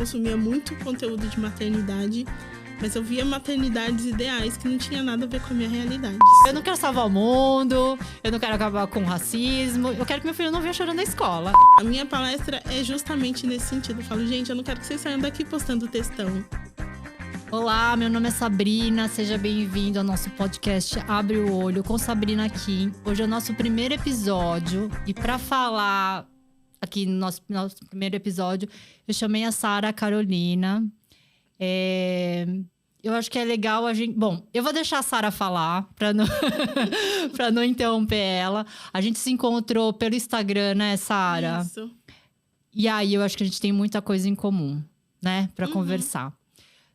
consumia muito conteúdo de maternidade, mas eu via maternidades ideais que não tinha nada a ver com a minha realidade. Eu não quero salvar o mundo, eu não quero acabar com o racismo, eu quero que meu filho não venha chorando na escola. A minha palestra é justamente nesse sentido. Eu falo, gente, eu não quero que vocês saiam daqui postando textão. Olá, meu nome é Sabrina, seja bem-vindo ao nosso podcast Abre o Olho com Sabrina Kim. Hoje é o nosso primeiro episódio e para falar aqui no nosso primeiro episódio, eu chamei a Sara Carolina. Eu acho que é legal a gente... Bom, eu vou deixar a Sara falar para não, pra não interromper ela. A gente se encontrou pelo Instagram, né, Sara? Isso. E aí eu acho que a gente tem muita coisa em comum, né, para conversar.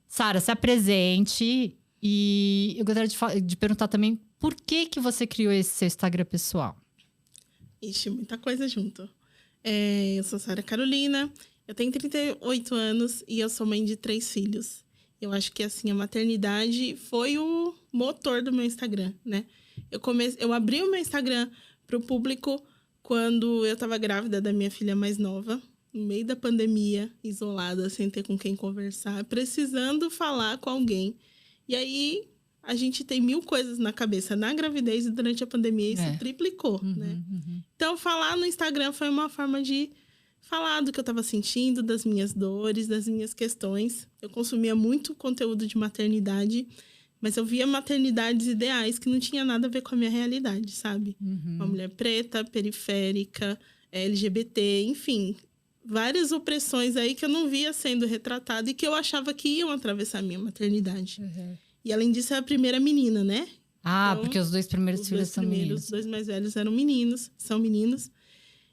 Sara, se apresente e eu gostaria de perguntar também por que você criou esse seu Instagram pessoal? Ixi, muita coisa junto. Eu sou Sara Carolina, eu tenho 38 anos e eu sou mãe de 3 filhos. Eu acho que, assim, a maternidade foi o motor do meu Instagram, né? Eu abri o meu Instagram para o público quando eu estava grávida da minha filha mais nova. No meio da pandemia, isolada, sem ter com quem conversar, precisando falar com alguém. E aí, a gente tem 1000 coisas na cabeça. Na gravidez e durante a pandemia, isso triplicou, né? Então, falar no Instagram foi uma forma de falar do que eu estava sentindo, das minhas dores, das minhas questões. Eu consumia muito conteúdo de maternidade, mas eu via maternidades ideais que não tinha nada a ver com a minha realidade, sabe? Uma mulher preta, periférica, LGBT, enfim... várias opressões aí que eu não via sendo retratada e que eu achava que iam atravessar a minha maternidade. E além disso, é a primeira menina, né? Ah, então, porque os dois primeiros filhos são meninos. Os 2 mais velhos são meninos.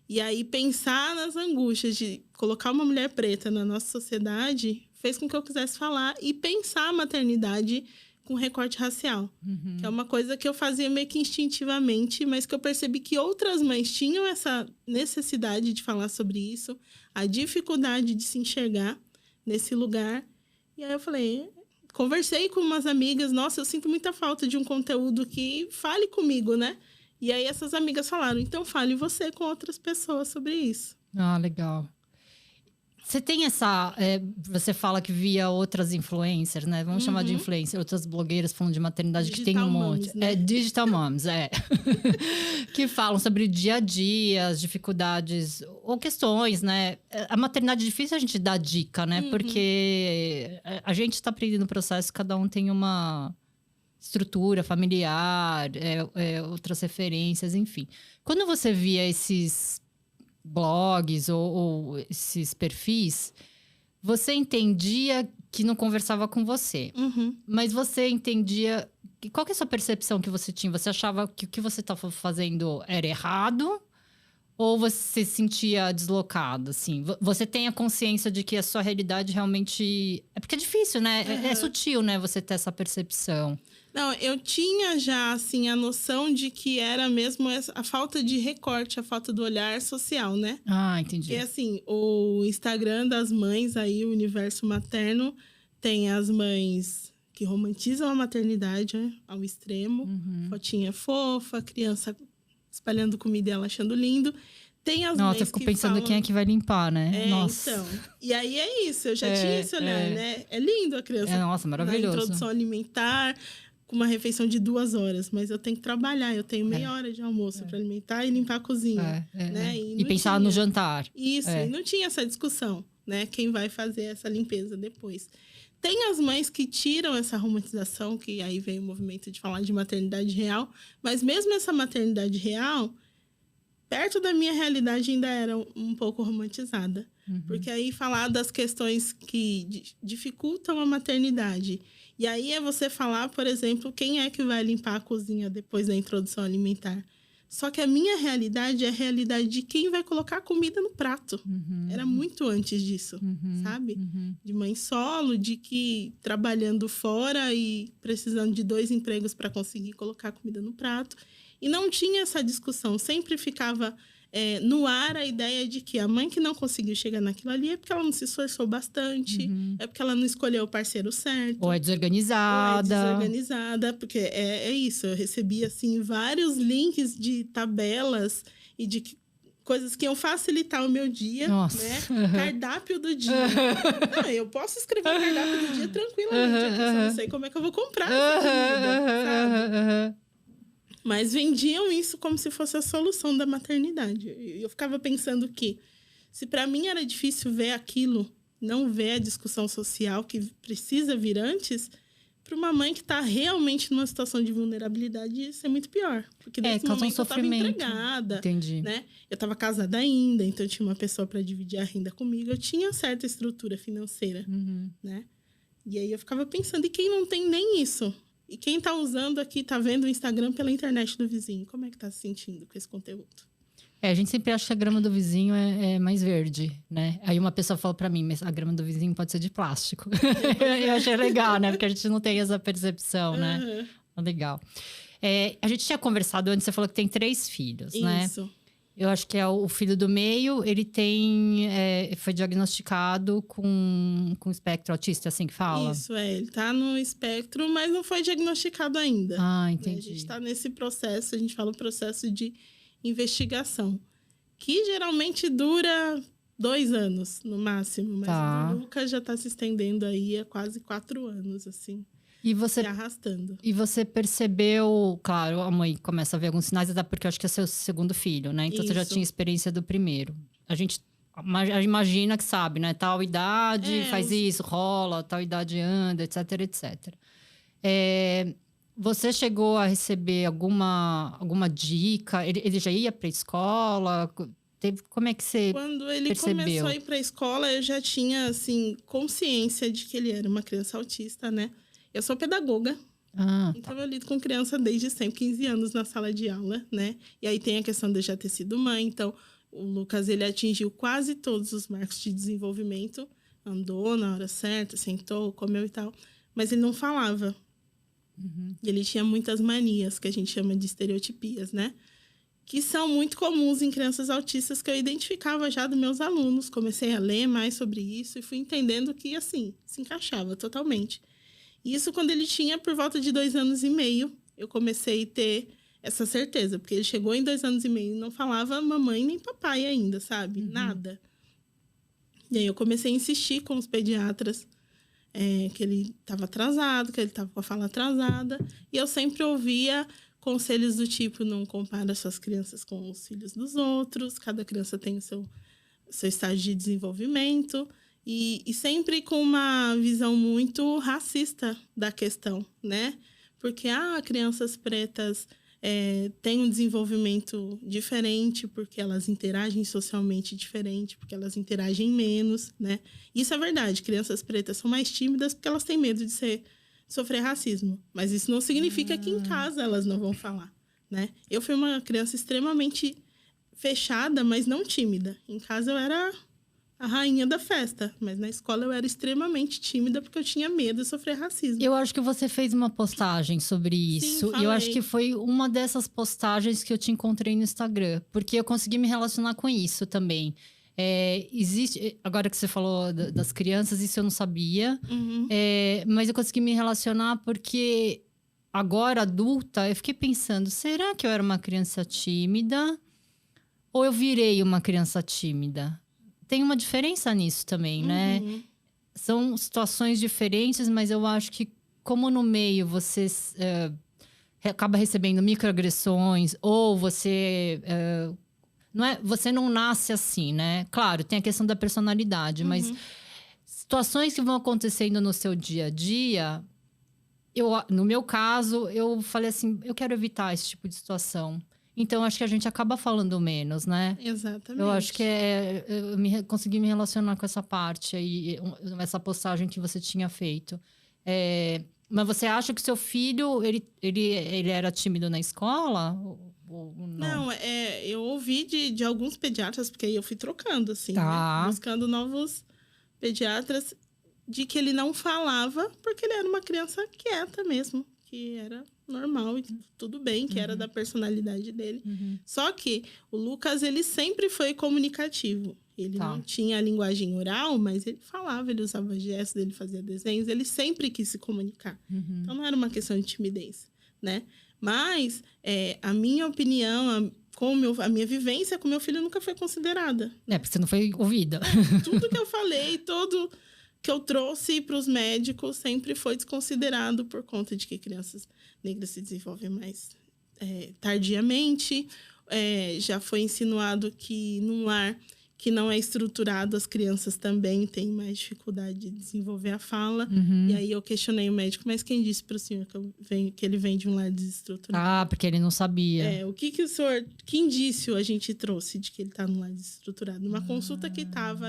E aí, pensar nas angústias de colocar uma mulher preta na nossa sociedade fez com que eu quisesse falar e pensar a maternidade com recorte racial. Que é uma coisa que eu fazia meio que instintivamente, mas que eu percebi que outras mães tinham essa necessidade de falar sobre isso, a dificuldade de se enxergar nesse lugar. E aí eu falei, conversei com umas amigas, nossa, eu sinto muita falta de um conteúdo que fale comigo, né? E aí essas amigas falaram, então fale você com outras pessoas sobre isso. Ah, legal. Você tem essa... você fala que via outras influencers, né? Vamos chamar de influencer. Outras blogueiras falando de maternidade Digital que tem um moms, monte. né? Digital moms, que falam sobre o dia a dia, as dificuldades ou questões, né? A maternidade é difícil a gente dar dica, né? Porque a gente está aprendendo o processo, cada um tem uma estrutura familiar, outras referências, enfim. Quando você via esses blogs ou esses perfis, você entendia que não conversava com você. Mas você entendia... Qual que é a sua percepção que você tinha? Você achava que o que você estava fazendo era errado? Ou você se sentia deslocado, assim? Você tem a consciência de que a sua realidade realmente... É porque é difícil, né? É sutil, né? Você ter essa percepção. Não, eu tinha já, assim, a noção de que era mesmo a falta de recorte, a falta do olhar social, né? Ah, entendi. Porque, assim, o Instagram das mães, aí, o universo materno, tem as mães que romantizam a maternidade, né, ao extremo. Fotinha fofa, criança espalhando comida e ela achando lindo. Tem as mães eu fico que pensando falam... quem é que vai limpar, né? Nossa. Então. E aí é isso, eu já tinha esse olhar, né? É lindo a criança. Nossa, maravilhoso. Na introdução alimentar... com uma refeição de 2 horas, mas eu tenho que trabalhar, eu tenho meia hora de almoço para alimentar e limpar a cozinha, né? E pensar no jantar. Isso, e não tinha essa discussão, né? Quem vai fazer essa limpeza depois. Tem as mães que tiram essa romantização, que aí vem o movimento de falar de maternidade real, mas mesmo essa maternidade real, perto da minha realidade ainda era um pouco romantizada. Porque aí falar das questões que dificultam a maternidade. E aí é você falar, por exemplo, quem é que vai limpar a cozinha depois da introdução alimentar. Só que a minha realidade é a realidade de quem vai colocar a comida no prato. Era muito antes disso, sabe? De mãe solo, de que trabalhando fora e precisando de 2 empregos para conseguir colocar a comida no prato. E não tinha essa discussão. Sempre ficava no ar a ideia de que a mãe que não conseguiu chegar naquilo ali é porque ela não se esforçou bastante, é porque ela não escolheu o parceiro certo. Ou é desorganizada. Porque é isso. Eu recebi, assim, vários links de tabelas e de coisas que iam facilitar o meu dia, Nossa. né? Cardápio do dia. Eu posso escrever o cardápio do dia tranquilamente. Eu só não sei como é que eu vou comprar essa comida, sabe? Mas vendiam isso como se fosse a solução da maternidade. Eu ficava pensando que, se para mim era difícil ver aquilo, não ver a discussão social que precisa vir antes, para uma mãe que está realmente numa situação de vulnerabilidade, isso é muito pior. Porque nesse momento eu estava empregada. Entendi. Né? Eu estava casada ainda, então eu tinha uma pessoa para dividir a renda comigo. Eu tinha certa estrutura financeira, né? E aí eu ficava pensando, e quem não tem nem isso? E quem está usando aqui, está vendo o Instagram pela internet do vizinho? Como é que está se sentindo com esse conteúdo? A gente sempre acha que a grama do vizinho é mais verde, né? Aí uma pessoa fala pra mim, mas a grama do vizinho pode ser de plástico. Eu achei legal, né? Porque a gente não tem essa percepção, né? Legal. A gente tinha conversado antes, você falou que tem 3 filhos, né? Isso. Eu acho que é o filho do meio, ele foi diagnosticado com espectro autista, assim que fala? Isso, ele tá no espectro, mas não foi diagnosticado ainda. Ah, entendi. A gente tá nesse processo, a gente fala o processo de investigação, que geralmente dura 2 anos, no máximo. Mas o Lucas já tá se estendendo aí há quase 4 anos, assim. Se arrastando. E você percebeu, claro, a mãe começa a ver alguns sinais, até porque eu acho que é seu segundo filho, né? Então você já tinha experiência do primeiro. A gente imagina que sabe, né? Tal idade faz isso, rola, tal idade anda, etc, etc. Você chegou a receber alguma dica? Ele já ia para a escola? Como é que você Quando ele percebeu? Começou a ir para a escola, eu já tinha, assim, consciência de que ele era uma criança autista, né? Eu sou pedagoga, então eu lido com criança desde sempre, 15 anos na sala de aula, né? E aí tem a questão de eu já ter sido mãe, então o Lucas, ele atingiu quase todos os marcos de desenvolvimento, andou na hora certa, sentou, comeu e tal, mas ele não falava. Ele tinha muitas manias, que a gente chama de estereotipias, né? Que são muito comuns em crianças autistas, que eu identificava já dos meus alunos. Comecei a ler mais sobre isso e fui entendendo que, assim, se encaixava totalmente. Isso quando ele tinha por volta de 2 anos e meio, eu comecei a ter essa certeza. Porque ele chegou em 2 anos e meio e não falava mamãe nem papai ainda, sabe? Nada. E aí eu comecei a insistir com os pediatras, que ele estava atrasado, que ele estava com a fala atrasada. E eu sempre ouvia conselhos do tipo, não compara suas crianças com os filhos dos outros. Cada criança tem o seu estágio de desenvolvimento. E sempre com uma visão muito racista da questão, né? Porque crianças pretas têm um desenvolvimento diferente, porque elas interagem socialmente diferente, porque elas interagem menos, né? Isso é verdade, crianças pretas são mais tímidas porque elas têm medo de sofrer racismo. Mas isso não significa que em casa elas não vão falar, né? Eu fui uma criança extremamente fechada, mas não tímida. Em casa eu era a rainha da festa, mas na escola eu era extremamente tímida porque eu tinha medo de sofrer racismo. Eu acho que você fez uma postagem sobre isso. Sim, e eu acho que foi uma dessas postagens que eu te encontrei no Instagram, porque eu consegui me relacionar com isso também. Existe, agora que você falou das crianças, isso eu não sabia, mas eu consegui me relacionar porque agora adulta eu fiquei pensando, será que eu era uma criança tímida ou eu virei uma criança tímida? Tem uma diferença nisso também, né? São situações diferentes, mas eu acho que como no meio você acaba recebendo microagressões ou você você não nasce assim, né? Claro, tem a questão da personalidade, mas situações que vão acontecendo no seu dia a dia, no meu caso, eu falei assim, eu quero evitar esse tipo de situação. Então, acho que a gente acaba falando menos, né? Exatamente. Eu acho que eu consegui me relacionar com essa parte aí, essa postagem que você tinha feito. Mas você acha que seu filho, ele era tímido na escola? Ou não, eu ouvi de alguns pediatras, porque aí eu fui trocando, assim, né? Buscando novos pediatras, de que ele não falava, porque ele era uma criança quieta mesmo, que era normal e tudo bem, que era da personalidade dele. Só que o Lucas, ele sempre foi comunicativo. Ele não tinha a linguagem oral, mas ele falava, ele usava gestos, ele fazia desenhos, ele sempre quis se comunicar. Então, não era uma questão de timidez, né? Mas, a minha opinião, a minha vivência com meu filho nunca foi considerada. Porque você não foi ouvida. Tudo que eu falei, tudo que eu trouxe para os médicos sempre foi desconsiderado por conta de que crianças negras se desenvolvem mais tardiamente. Já foi insinuado que num lar que não é estruturado, as crianças também têm mais dificuldade de desenvolver a fala. E aí eu questionei o médico, mas quem disse para o senhor que ele vem de um lar desestruturado? Porque ele não sabia. Que indício a gente trouxe de que ele está num lar desestruturado? Numa consulta que estava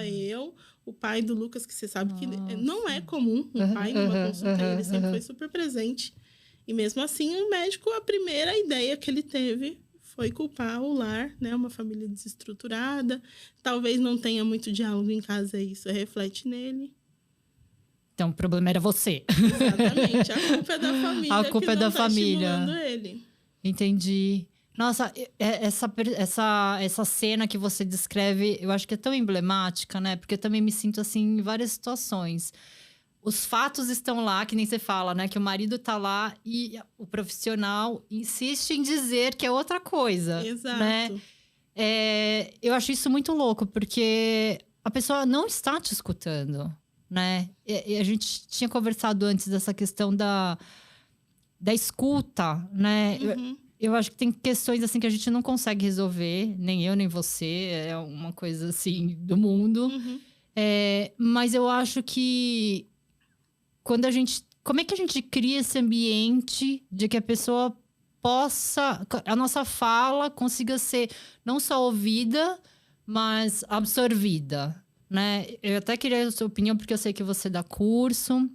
o pai do Lucas, que você sabe que não é comum um pai numa consulta, ele sempre foi super presente. E mesmo assim, o médico, a primeira ideia que ele teve foi culpar o lar, né? Uma família desestruturada. Talvez não tenha muito diálogo em casa, isso reflete nele. Então, o problema era você. Exatamente. A culpa é da família. A culpa é da família. Estimulando ele. Entendi. Nossa, essa cena que você descreve, eu acho que é tão emblemática, né? Porque eu também me sinto assim em várias situações. Os fatos estão lá, que nem você fala, né? Que o marido tá lá e o profissional insiste em dizer que é outra coisa. Exato. Né? Eu acho isso muito louco, porque a pessoa não está te escutando, né? E a gente tinha conversado antes dessa questão da escuta, né? Eu acho que tem questões assim que a gente não consegue resolver, nem eu, nem você. É uma coisa assim do mundo. Mas eu acho que como é que a gente cria esse ambiente de que a pessoa a nossa fala consiga ser não só ouvida, mas absorvida, né? Eu até queria a sua opinião, porque eu sei que você dá curso,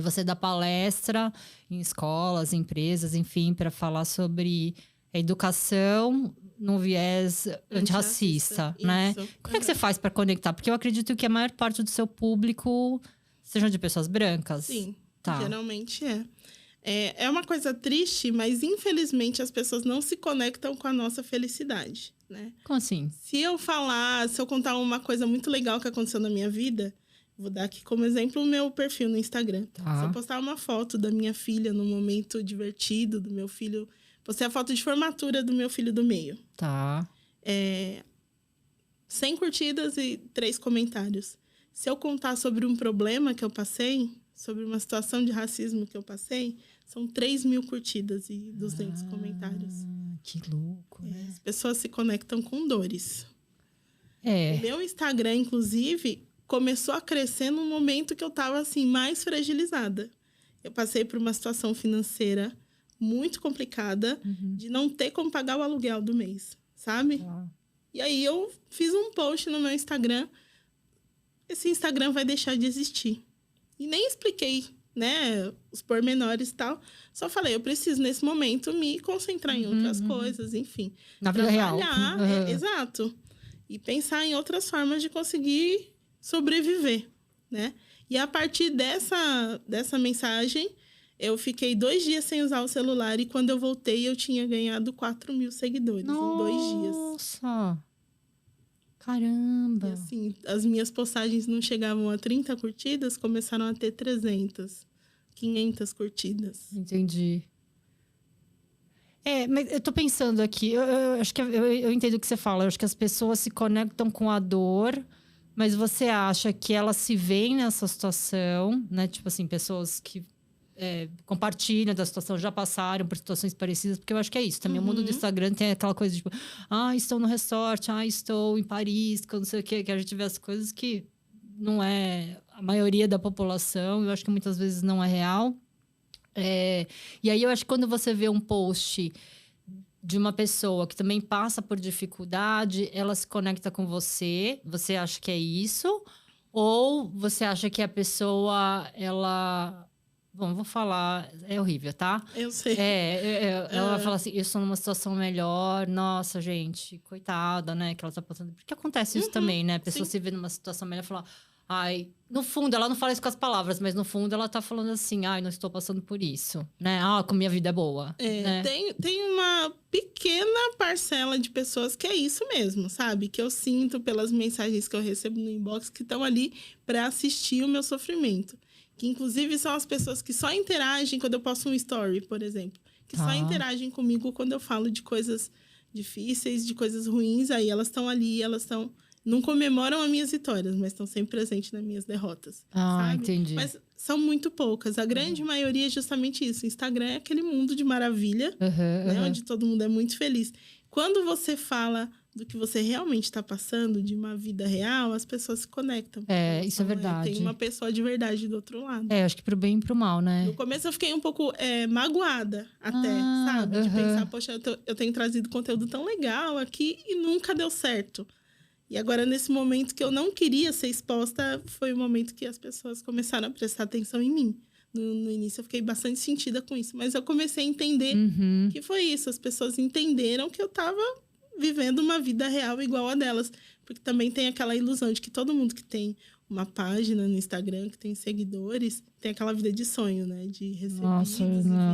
você dá palestra em escolas, empresas, enfim, para falar sobre a educação no viés antirracista, né? Como é que você faz para conectar? Porque eu acredito que a maior parte do seu público sejam de pessoas brancas. Sim, geralmente é uma coisa triste, mas infelizmente as pessoas não se conectam com a nossa felicidade, né? Como assim? Se eu contar uma coisa muito legal que aconteceu na minha vida, vou dar aqui como exemplo o meu perfil no Instagram. Se eu postar uma foto da minha filha num momento divertido do meu filho, postei a foto de formatura do meu filho do meio. 100 curtidas e 3 comentários. Se eu contar sobre um problema que eu passei, sobre uma situação de racismo que eu passei, são 3.000 curtidas e 200 comentários. Que louco, né? As pessoas se conectam com dores. O meu Instagram, inclusive, começou a crescer num momento que eu estava assim, mais fragilizada. Eu passei por uma situação financeira muito complicada, de não ter como pagar o aluguel do mês, sabe? E aí eu fiz um post no meu Instagram. Esse Instagram vai deixar de existir. E nem expliquei, né, os pormenores e tal. Só falei, eu preciso, nesse momento, me concentrar em outras coisas, enfim. Na vida real. Exato. E pensar em outras formas de conseguir sobreviver, né? E a partir dessa mensagem, eu fiquei 2 dias sem usar o celular. E quando eu voltei, eu tinha ganhado 4.000 seguidores em 2 dias. Nossa! Caramba! E assim, as minhas postagens não chegavam a 30 curtidas, começaram a ter 300, 500 curtidas. Entendi. Mas eu tô pensando aqui, eu acho que eu entendo o que você fala. Eu acho que as pessoas se conectam com a dor, mas você acha que elas se veem nessa situação, né? Tipo assim, pessoas que compartilham da situação, já passaram por situações parecidas, porque eu acho que é isso. Também o mundo do Instagram tem aquela coisa de tipo, estou no resort, estou em Paris, que eu não sei o quê, que a gente vê as coisas que não é a maioria da população, eu acho que muitas vezes não é real. E aí eu acho que quando você vê um post de uma pessoa que também passa por dificuldade, ela se conecta com você acha que é isso? Ou você acha que a pessoa, ela... Bom, vou falar... É horrível, tá? Eu sei. Ela fala assim, eu estou numa situação melhor. Nossa, gente, coitada, né? Que ela tá passando... Porque acontece isso também, né? A pessoa se vê numa situação melhor e fala... no fundo, ela não fala isso com as palavras, mas no fundo ela tá falando assim, não estou passando por isso, né? Como minha vida é boa. Né? Tem uma pequena parcela de pessoas que é isso mesmo, sabe? Que eu sinto pelas mensagens que eu recebo no inbox que estão ali para assistir o meu sofrimento. Que, inclusive, são as pessoas que só interagem quando eu posto um story, por exemplo. Que só interagem comigo quando eu falo de coisas difíceis, de coisas ruins, aí elas estão ali, não comemoram as minhas vitórias, mas estão sempre presentes nas minhas derrotas, sabe? Entendi. Mas são muito poucas. A grande maioria é justamente isso. O Instagram é aquele mundo de maravilha, né? Onde todo mundo é muito feliz. Quando você fala do que você realmente está passando, de uma vida real, as pessoas se conectam. Isso é verdade. Tem uma pessoa de verdade do outro lado. Acho que pro bem e pro mal, né? No começo eu fiquei um pouco magoada até, sabe? De pensar, poxa, eu tenho trazido conteúdo tão legal aqui e nunca deu certo. E agora, nesse momento que eu não queria ser exposta, foi o momento que as pessoas começaram a prestar atenção em mim. No início eu fiquei bastante sentida com isso, mas eu comecei a entender que foi isso. As pessoas entenderam que eu estava vivendo uma vida real igual a delas. Porque também tem aquela ilusão de que todo mundo que tem uma página no Instagram, que tem seguidores, tem aquela vida de sonho, né? De recebidos e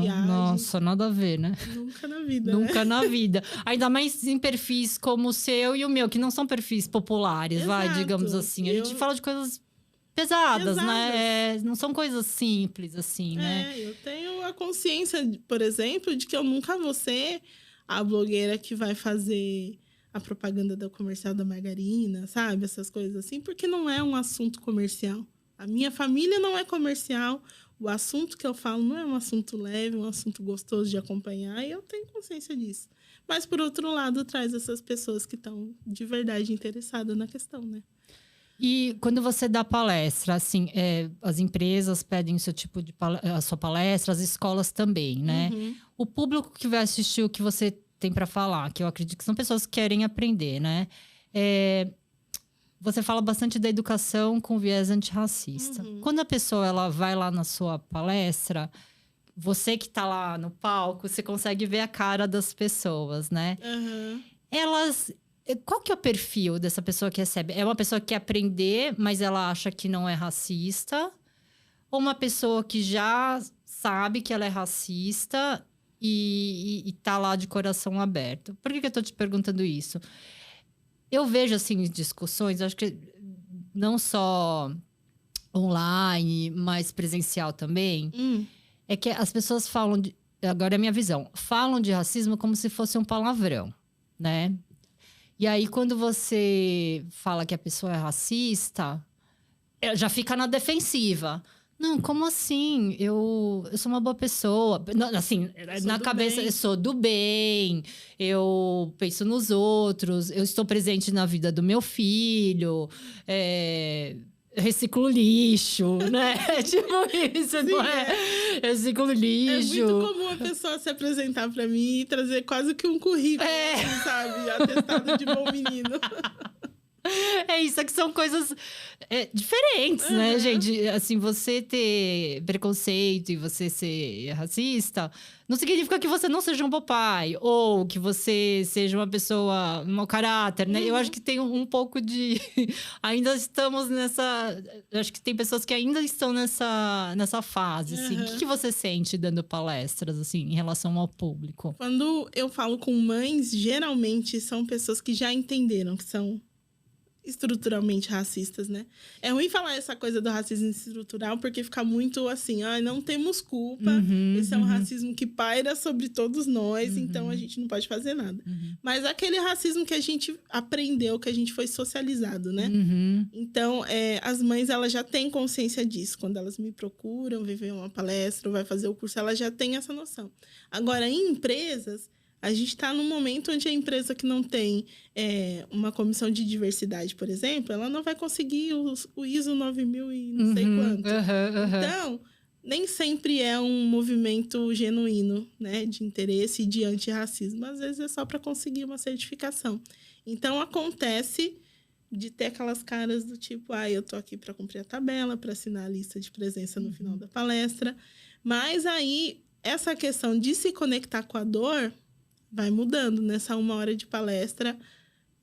viagens. Nossa, nada a ver, né? Nunca na vida, Nunca na vida. Ainda mais em perfis como o seu e o meu, que não são perfis populares, digamos assim. A gente fala de coisas pesadas, né? Não são coisas simples, assim, né? Eu tenho a consciência, por exemplo, de que eu nunca vou ser a blogueira que vai fazer a propaganda do comercial da margarina, sabe? Essas coisas assim, porque não é um assunto comercial. A minha família não é comercial. O assunto que eu falo não é um assunto leve, um assunto gostoso de acompanhar, e eu tenho consciência disso. Mas, por outro lado, traz essas pessoas que estão de verdade interessadas na questão, né? E quando você dá palestra, assim, as empresas pedem o seu tipo de a sua palestra, as escolas também, né? O público que vai assistir o que você tem para falar, que eu acredito que são pessoas que querem aprender, né? Você fala bastante da educação com viés antirracista. Quando a pessoa ela vai lá na sua palestra, você que tá lá no palco, você consegue ver a cara das pessoas, né? Qual que é o perfil dessa pessoa que recebe? É uma pessoa que quer aprender, mas ela acha que não é racista? Ou uma pessoa que já sabe que ela é racista e tá lá de coração aberto? Por que eu tô te perguntando isso? Eu vejo, assim, discussões, acho que não só online, mas presencial também, é que as pessoas falam agora é a minha visão, falam de racismo como se fosse um palavrão, né? E aí, quando você fala que a pessoa é racista, já fica na defensiva. Não, como assim? Eu sou uma boa pessoa. Assim, na cabeça, eu sou do bem. Eu penso nos outros. Eu estou presente na vida do meu filho. Reciclo lixo, né? Tipo isso, sim, não é? Reciclo lixo. É muito comum a pessoa se apresentar pra mim e trazer quase que um currículo, assim, sabe? Atestado de bom menino. Isso, é que são coisas diferentes, né, gente? Assim, você ter preconceito e você ser racista não significa que você não seja um bom pai ou que você seja uma pessoa mau caráter, né? Eu acho que tem um pouco de... ainda estamos nessa... Eu acho que tem pessoas que ainda estão nessa fase, assim. O que você sente dando palestras, assim, em relação ao público? Quando eu falo com mães, geralmente são pessoas que já entenderam que são estruturalmente racistas, né? É ruim falar essa coisa do racismo estrutural, porque fica muito assim, não temos culpa, esse é um racismo que paira sobre todos nós, então a gente não pode fazer nada. Mas aquele racismo que a gente aprendeu, que a gente foi socializado, né? Então, as mães, elas já têm consciência disso. Quando elas me procuram, vem ver uma palestra, ou vai fazer o curso, elas já têm essa noção. Agora, em empresas, a gente está num momento onde a empresa que não tem uma comissão de diversidade, por exemplo, ela não vai conseguir o ISO 9000 e não sei quanto. Então, nem sempre é um movimento genuíno, né, de interesse e de antirracismo. Às vezes é só para conseguir uma certificação. Então, acontece de ter aquelas caras do tipo, eu tô aqui para cumprir a tabela, para assinar a lista de presença no final da palestra. Mas aí, essa questão de se conectar com a dor vai mudando. Nessa 1 hora de palestra,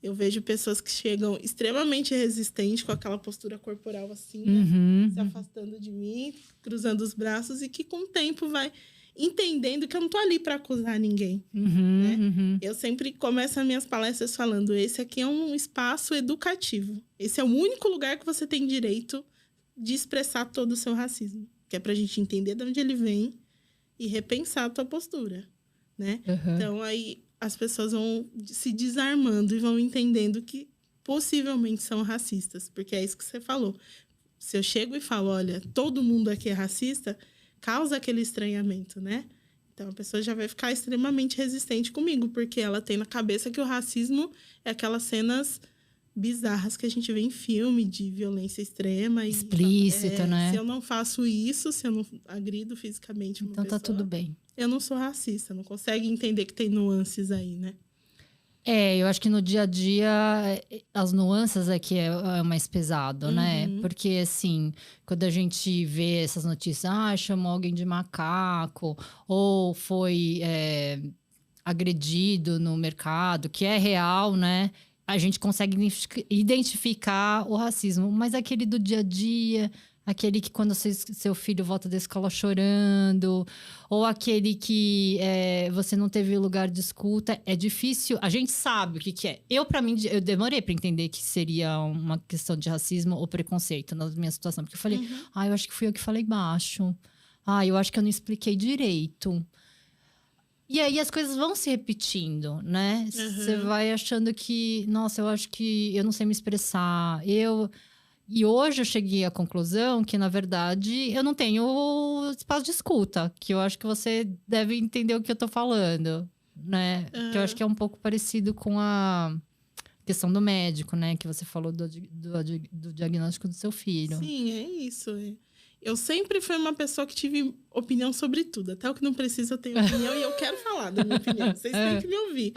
eu vejo pessoas que chegam extremamente resistentes, com aquela postura corporal assim, né? Se afastando de mim, cruzando os braços, e que com o tempo vai entendendo que eu não tô ali para acusar ninguém. Né? Eu sempre começo as minhas palestras falando, esse aqui é um espaço educativo. Esse é o único lugar que você tem direito de expressar todo o seu racismo. Que é pra gente entender de onde ele vem e repensar a tua postura. Né? Então, aí, as pessoas vão se desarmando e vão entendendo que possivelmente são racistas. Porque é isso que você falou. Se eu chego e falo, olha, todo mundo aqui é racista, causa aquele estranhamento, né? Então, a pessoa já vai ficar extremamente resistente comigo, porque ela tem na cabeça que o racismo é aquelas cenas bizarras que a gente vê em filme de violência extrema. Explícita, né? Se eu não faço isso, se eu não agrido fisicamente uma então pessoa, tá tudo bem. eu não sou racista. Não consegue entender que tem nuances aí, né? Eu acho que no dia a dia as nuances é que é mais pesado, né? Porque, assim, quando a gente vê essas notícias, chamou alguém de macaco, ou foi agredido no mercado, que é real, né? A gente consegue identificar o racismo, mas aquele do dia a dia, aquele que quando seu filho volta da escola chorando, ou aquele que você não teve lugar de escuta, é difícil. A gente sabe o que é. Pra mim, eu demorei para entender que seria uma questão de racismo ou preconceito na minha situação. Porque eu falei, eu acho que fui eu que falei baixo. Eu acho que eu não expliquei direito. E aí as coisas vão se repetindo, né? Você vai achando que, nossa, eu acho que eu não sei me expressar. E hoje eu cheguei à conclusão que, na verdade, eu não tenho espaço de escuta. Que eu acho que você deve entender o que eu tô falando, né? Que eu acho que é um pouco parecido com a questão do médico, né? Que você falou do diagnóstico do seu filho. Sim, é isso. Eu sempre fui uma pessoa que tive opinião sobre tudo. Até o que não precisa eu tenho opinião e eu quero falar da minha opinião. Vocês têm que me ouvir.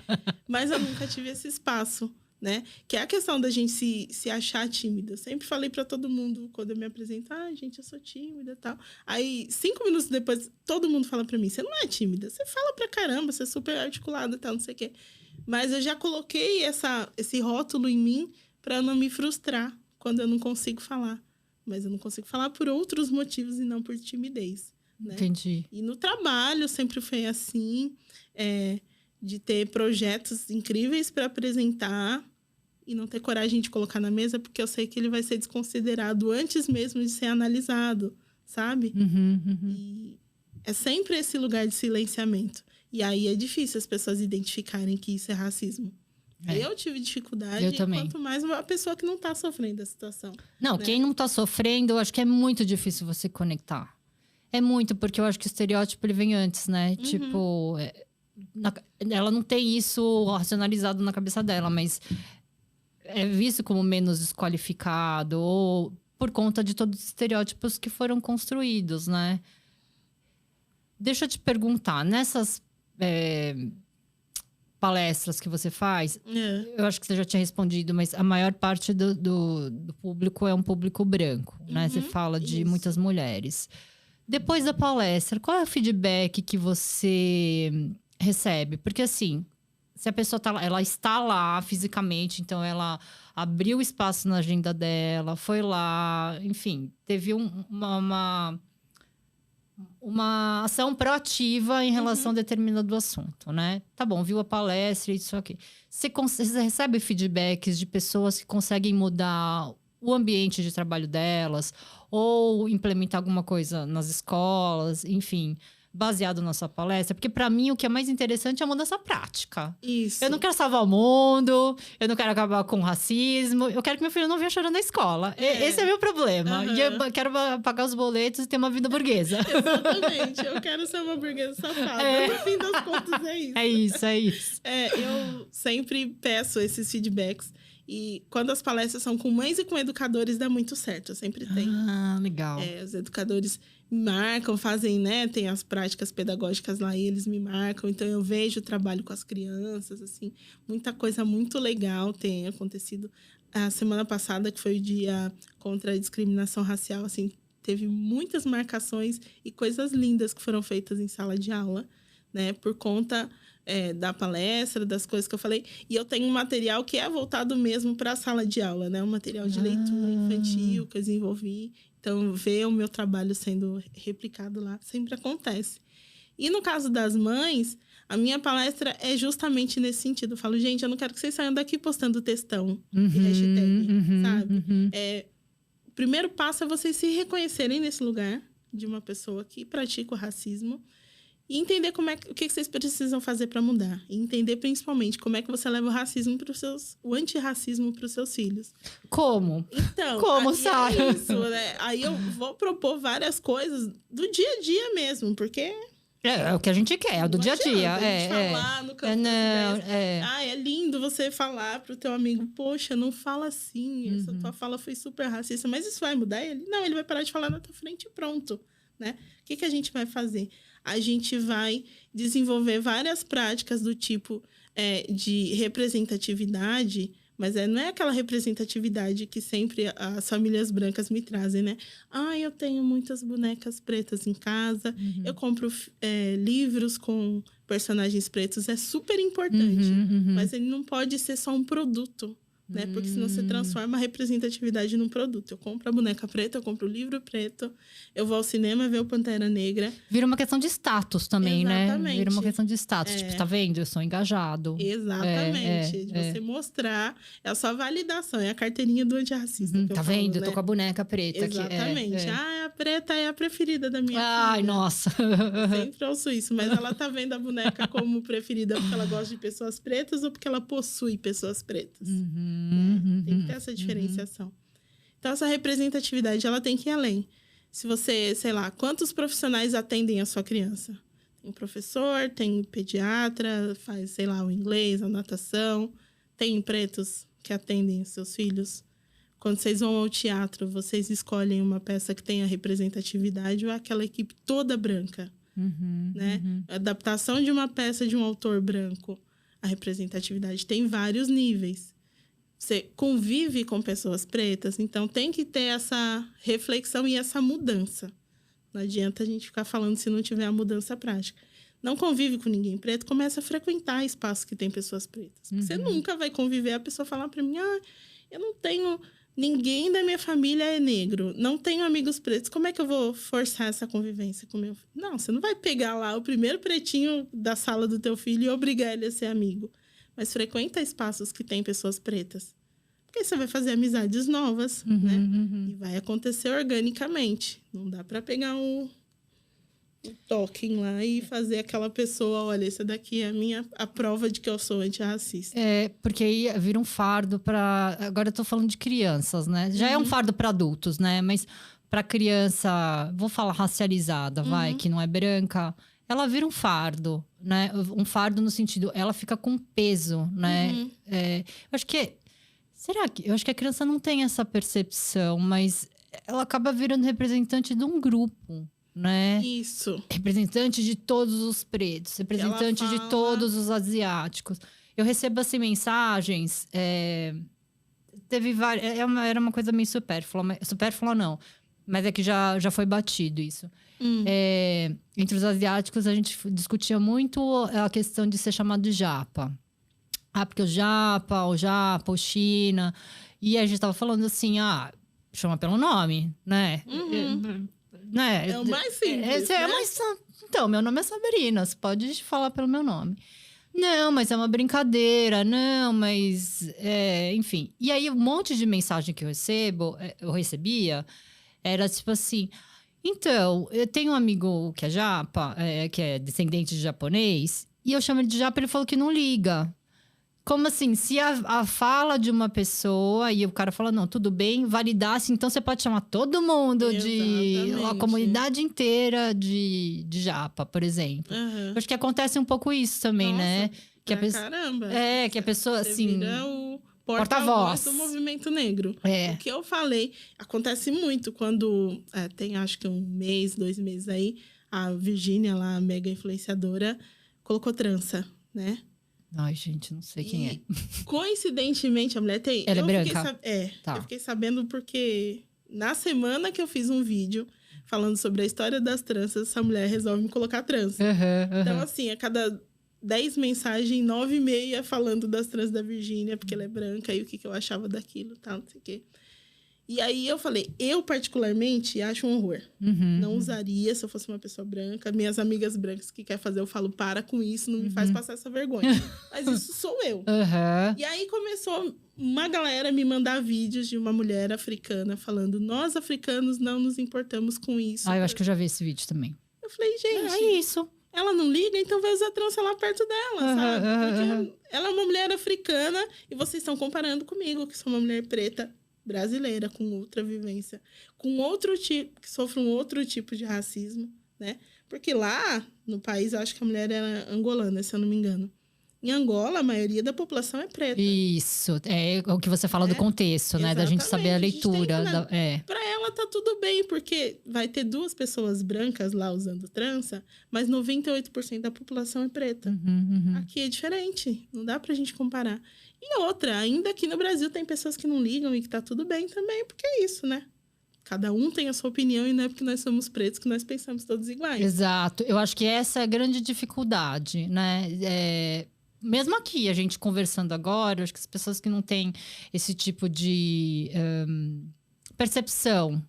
Mas eu nunca tive esse espaço, né? Que é a questão da gente se achar tímida. Eu sempre falei pra todo mundo, quando eu me apresento, gente, eu sou tímida e tal. Aí, 5 minutos depois, todo mundo fala pra mim, você não é tímida, você fala pra caramba, você é super articulada e tal, não sei o quê. Mas eu já coloquei esse rótulo em mim pra não me frustrar quando eu não consigo falar. Mas eu não consigo falar por outros motivos e não por timidez, né? Entendi. E no trabalho sempre foi assim, de ter projetos incríveis para apresentar e não ter coragem de colocar na mesa, porque eu sei que ele vai ser desconsiderado antes mesmo de ser analisado, sabe? E é sempre esse lugar de silenciamento. E aí é difícil as pessoas identificarem que isso é racismo. Eu tive dificuldade, eu também. Quanto mais uma pessoa que não tá sofrendo a situação. Não, né? Quem não tá sofrendo, eu acho que é muito difícil você conectar. É muito, porque eu acho que o estereótipo ele vem antes, né? Tipo, ela não tem isso racionalizado na cabeça dela, mas é visto como menos desqualificado, ou por conta de todos os estereótipos que foram construídos, né? Deixa eu te perguntar, nessas palestras que você faz, eu acho que você já tinha respondido, mas a maior parte do público é um público branco, né? Você fala de muitas mulheres. Depois da palestra, qual é o feedback que você recebe? Porque assim, se a pessoa ela está lá fisicamente, então ela abriu espaço na agenda dela, foi lá, enfim, teve uma ação proativa em relação a determinado assunto, né? Tá bom, viu a palestra, isso aqui. Você recebe feedbacks de pessoas que conseguem mudar o ambiente de trabalho delas ou implementar alguma coisa nas escolas, enfim, baseado na sua palestra? Porque para mim o que é mais interessante é a mudança prática. Isso. Eu não quero salvar o mundo, eu não quero acabar com o racismo, eu quero que meu filho não venha chorando na escola. Esse é o meu problema. E eu quero pagar os boletos e ter uma vida burguesa. Exatamente. Eu quero ser uma burguesa safada. No fim das contas, é isso. É isso. Eu sempre peço esses feedbacks. E quando as palestras são com mães e com educadores, dá muito certo. Eu sempre tenho. Legal. Os educadores me marcam, fazem, né? Tem as práticas pedagógicas lá e eles me marcam. Então, eu vejo o trabalho com as crianças, assim. Muita coisa muito legal tem acontecido. A semana passada, que foi o dia contra a discriminação racial, assim, teve muitas marcações e coisas lindas que foram feitas em sala de aula, né? Por conta da palestra, das coisas que eu falei. E eu tenho um material que é voltado mesmo para a sala de aula, né? Um material de leitura infantil que eu desenvolvi. Então, ver o meu trabalho sendo replicado lá sempre acontece. E no caso das mães, a minha palestra é justamente nesse sentido. Eu falo, gente, eu não quero que vocês saiam daqui postando textão e hashtag, sabe? O primeiro passo é vocês se reconhecerem nesse lugar de uma pessoa que pratica o racismo E entender o que vocês precisam fazer para mudar. E entender, principalmente, como é que você leva o antirracismo para os seus filhos. Como? Então, como, Sara? É isso, né? Aí eu vou propor várias coisas do dia a dia mesmo, porque... É o que a gente quer, é o do dia a dia. Falar no campo é lindo você falar pro teu amigo, poxa, não fala assim, essa tua fala foi super racista, mas isso vai mudar ele? Não, ele vai parar de falar na tua frente e pronto, né? O que a gente vai fazer? A gente vai desenvolver várias práticas do tipo de representatividade, mas não é aquela representatividade que sempre as famílias brancas me trazem, né? Eu tenho muitas bonecas pretas em casa, eu compro livros com personagens pretos, é super importante, mas ele não pode ser só um produto, né? Porque senão você transforma a representatividade num produto. Eu compro a boneca preta, eu compro o livro preto, eu vou ao cinema ver o Pantera Negra. Vira uma questão de status também, Exatamente. né? Vira uma questão de status. Tipo, tá vendo? Eu sou engajado. Exatamente. De você mostrar, é a sua validação, é a carteirinha do antirracista. Tá vendo? Eu tô com a boneca preta aqui. Exatamente. A preta é a preferida da minha filha. Ai, nossa. Sempre ouço isso, mas ela tá vendo a boneca como preferida porque ela gosta de pessoas pretas ou porque ela possui pessoas pretas. Tem que ter essa diferenciação. Então, essa representatividade, ela tem que ir além. Se você, sei lá, quantos profissionais atendem a sua criança? Tem professor, tem pediatra, faz, sei lá, o inglês, a natação. Tem pretos que atendem os seus filhos. Quando vocês vão ao teatro, vocês escolhem uma peça que tenha representatividade ou aquela equipe toda branca, né? A adaptação de uma peça de um autor branco, a representatividade tem vários níveis. Você convive com pessoas pretas, então tem que ter essa reflexão e essa mudança. Não adianta a gente ficar falando se não tiver a mudança prática. Não convive com ninguém preto, começa a frequentar espaços que tem pessoas pretas. Você nunca vai conviver, a pessoa falar para mim, eu não tenho... Ninguém da minha família é negro, não tenho amigos pretos. Como é que eu vou forçar essa convivência com meu filho? Não, você não vai pegar lá o primeiro pretinho da sala do teu filho e obrigar ele a ser amigo. Mas frequenta espaços que tem pessoas pretas. Porque você vai fazer amizades novas, né? E vai acontecer organicamente. Não dá para pegar um token lá e fazer aquela pessoa, olha, essa daqui é a prova de que eu sou antirracista. Porque aí vira um fardo para... Agora eu tô falando de crianças, né? Já é um fardo para adultos, né? Mas para criança, vou falar racializada, que não é branca, ela vira um fardo, né? Um fardo no sentido, ela fica com peso, né? Eu acho que... Eu acho que a criança não tem essa percepção, mas ela acaba virando representante de um grupo, né? Isso. Representante de todos os pretos, representante de todos os asiáticos. Eu recebo, assim, mensagens... Teve várias... Era uma coisa meio supérflua. Supérflua, não. Mas é que já foi batido isso. Entre os asiáticos, a gente discutia muito a questão de ser chamado de japa. Porque o japa, o China... E a gente tava falando assim, chama pelo nome, né? Né? É o mais simples, né? Então, meu nome é Sabrina, você pode falar pelo meu nome. Não, mas é uma brincadeira, não, mas... enfim. E aí, um monte de mensagem que eu recebia, era tipo assim... Então, eu tenho um amigo que é japa, que é descendente de japonês, e eu chamo ele de japa, ele falou que não liga. Como assim? Se a fala de uma pessoa e o cara fala, não, tudo bem, validasse, então você pode chamar todo mundo a comunidade inteira de japa, por exemplo. Eu acho que acontece um pouco isso também, né? Que caramba! Que a pessoa, você assim... vira o porta-voz do movimento negro. O que eu falei, acontece muito quando tem, acho que 1 mês, 2 meses aí, a Virgínia, lá, a mega influenciadora, colocou trança, né? Ai, gente, não sei quem é. Coincidentemente, a mulher tem... Ela é branca? Eu fiquei sabendo porque na semana que eu fiz um vídeo falando sobre a história das tranças, essa mulher resolve me colocar trança. Então, assim, a cada 10 mensagens, 9,5 falando das tranças da Virgínia, porque ela é branca e o que eu achava daquilo, tal, não sei o quê. E aí eu falei, eu particularmente acho um horror. Não usaria se eu fosse uma pessoa branca. Minhas amigas brancas que querem fazer, eu falo, para com isso, não me faz passar essa vergonha. Mas isso sou eu. E aí começou uma galera a me mandar vídeos de uma mulher africana falando, nós africanos não nos importamos com isso. Eu acho que eu já vi esse vídeo também. Eu falei, gente... É isso. Ela não liga, então vai usar trança lá perto dela, sabe? Porque ela é uma mulher africana e vocês estão comparando comigo, que sou uma mulher preta brasileira, com outra vivência, com outro tipo, que sofre um outro tipo de racismo, né? Porque lá no país, eu acho que a mulher era angolana, se eu não me engano. Em Angola, a maioria da população é preta. Isso, é o que você fala do contexto, né? Da gente saber a leitura. Pra ela tá tudo bem, porque vai ter 2 pessoas brancas lá usando trança, mas 98% da população é preta. Aqui é diferente, não dá pra gente comparar. E outra, ainda aqui no Brasil tem pessoas que não ligam e que tá tudo bem também, porque é isso, né? Cada um tem a sua opinião e não é porque nós somos pretos que nós pensamos todos iguais. Exato, eu acho que essa é a grande dificuldade, né? Mesmo aqui, a gente conversando agora, acho que as pessoas que não têm esse tipo de percepção.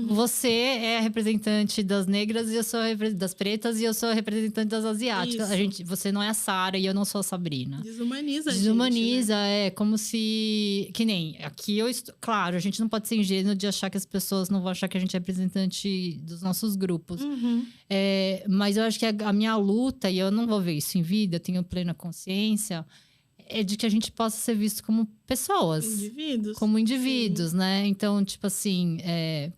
Você é a representante das negras e eu sou das pretas e eu sou a representante das asiáticas. Você não é a Sara e eu não sou a Sabrina. Desumaniza, Desumaniza, gente, né? é como se... Que nem, aqui claro, a gente não pode ser ingênuo de achar que as pessoas não vão achar que a gente é representante dos nossos grupos. Mas eu acho que a minha luta, e eu não vou ver isso em vida, eu tenho plena consciência, é de que a gente possa ser visto como pessoas. Indivíduos. Como indivíduos, sim. né? Então, tipo assim,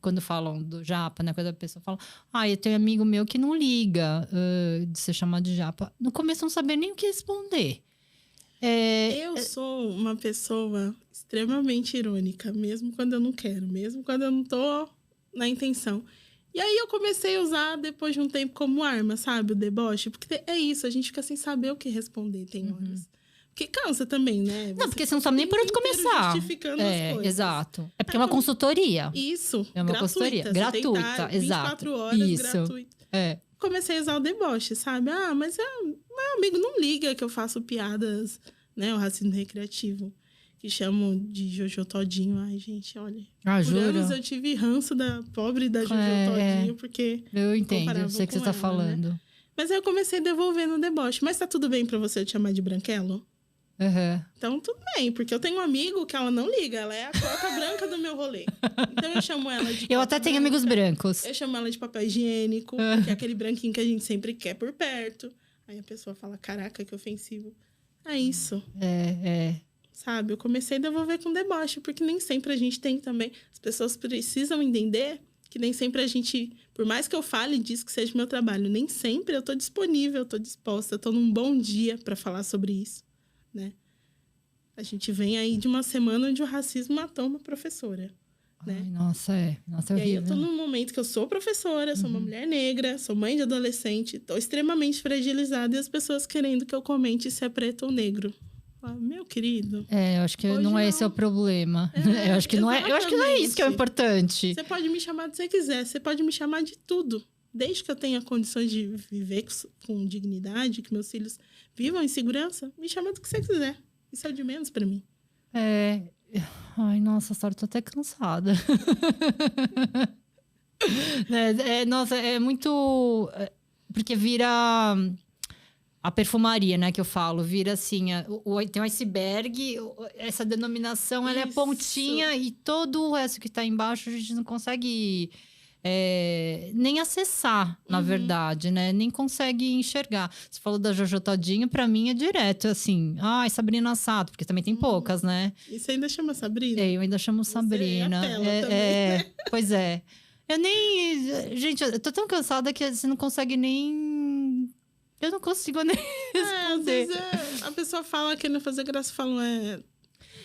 quando falam do japa, né? Quando a pessoa fala, eu tenho um amigo meu que não liga de ser chamado de japa. No começo, eu não sabia nem o que responder. Eu sou uma pessoa extremamente irônica, mesmo quando eu não quero, mesmo quando eu não tô na intenção. E aí eu comecei a usar, depois de um tempo, como arma, sabe? O deboche. Porque é isso, a gente fica sem saber o que responder, tem horas. Porque cansa também, né? Não, porque você não sabe nem por onde começar. Justificando as coisas. Exato. É porque é uma consultoria. Isso. É uma consultoria. Gratuita, exato. 24 horas, isso. gratuito. Comecei a usar o deboche, sabe? Mas meu amigo não liga que eu faço piadas, né? O racismo recreativo. Que chamam de Jojo Todinho. Ai, gente, olha. Por anos eu tive ranço da pobre da Jojo Todinho, porque... Eu entendo, eu sei o que você tá falando. Né? Mas aí eu comecei devolvendo o deboche. Mas tá tudo bem pra você te chamar de branquelo? Então, tudo bem, porque eu tenho um amigo que ela não liga, ela é a cota branca do meu rolê. Então, eu chamo ela de... Eu até tenho amigos brancos. Eu chamo ela de papel higiênico, que é aquele branquinho que a gente sempre quer por perto. Aí a pessoa fala, caraca, que ofensivo. É isso. Sabe, eu comecei a devolver com deboche, porque nem sempre a gente tem também. As pessoas precisam entender que nem sempre a gente... Por mais que eu fale disso que seja meu trabalho, nem sempre eu tô disponível, eu tô disposta, eu tô num bom dia para falar sobre isso. Né? A gente vem aí de uma semana onde o racismo matou uma professora. Né? Ai, nossa, é horrível. E aí eu tô num momento que eu sou professora, sou uma mulher negra, sou mãe de adolescente, tô extremamente fragilizada e as pessoas querendo que eu comente se é preto ou negro. Meu querido. Eu acho que não é esse o problema. Eu acho que não é, eu acho que não é isso que é o importante. Você pode me chamar do que você quiser, você pode me chamar de tudo. Desde que eu tenha condições de viver com dignidade, que meus filhos vivam em segurança, me chama do que você quiser. Isso é o de menos pra mim. Ai, nossa, Sara, tô até cansada. Nossa, é muito... Porque vira... A perfumaria, né, que eu falo, vira assim, tem um iceberg, essa denominação, ela é pontinha e todo o resto que tá embaixo a gente não consegue nem acessar, na verdade, né? Nem consegue enxergar. Você falou da Jojo Todinho, pra mim é direto, assim, Sabrina Sato, porque também tem poucas, né? E você ainda chama Sabrina? Eu ainda chamo Sabrina. Pois é. Eu nem... Gente, eu tô tão cansada que você não consegue nem... Eu não consigo nem responder. Às vezes a pessoa fala querendo fazer graça, fala,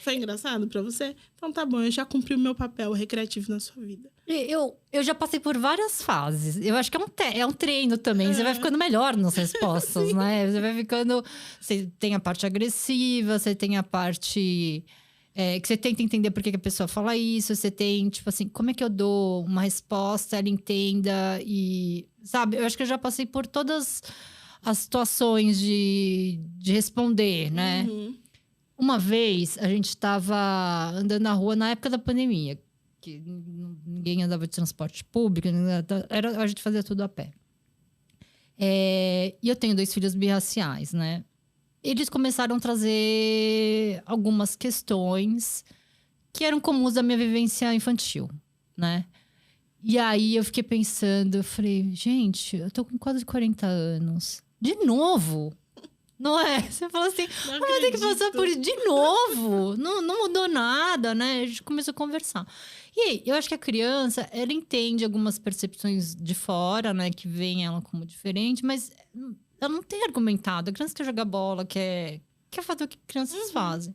foi engraçado pra você? Então tá bom, eu já cumpri o meu papel recreativo na sua vida. Eu já passei por várias fases. Eu acho que é um treino também. Você vai ficando melhor nas respostas, né? Você vai ficando... Você tem a parte agressiva, você tem a parte... que você tenta entender por que a pessoa fala isso. Você tem, tipo assim, como é que eu dou uma resposta, ela entenda e... Sabe? Eu acho que eu já passei por todas... as situações de responder, né? Uma vez, a gente estava andando na rua na época da pandemia, que ninguém andava de transporte público, a gente fazia tudo a pé. E eu tenho 2 filhos birraciais, né? Eles começaram a trazer algumas questões que eram comuns da minha vivência infantil, né? E aí, eu fiquei pensando, eu falei, gente, eu tô com quase 40 anos... De novo? Não é? Você fala assim, Não vou ter que passar acredito. por isso de novo. Não mudou nada, né? A gente começou a conversar. E aí, eu acho que a criança, ela entende algumas percepções de fora, né? Que veem ela como diferente, mas ela não tem argumentado. A criança quer jogar bola, quer fazer o que crianças fazem.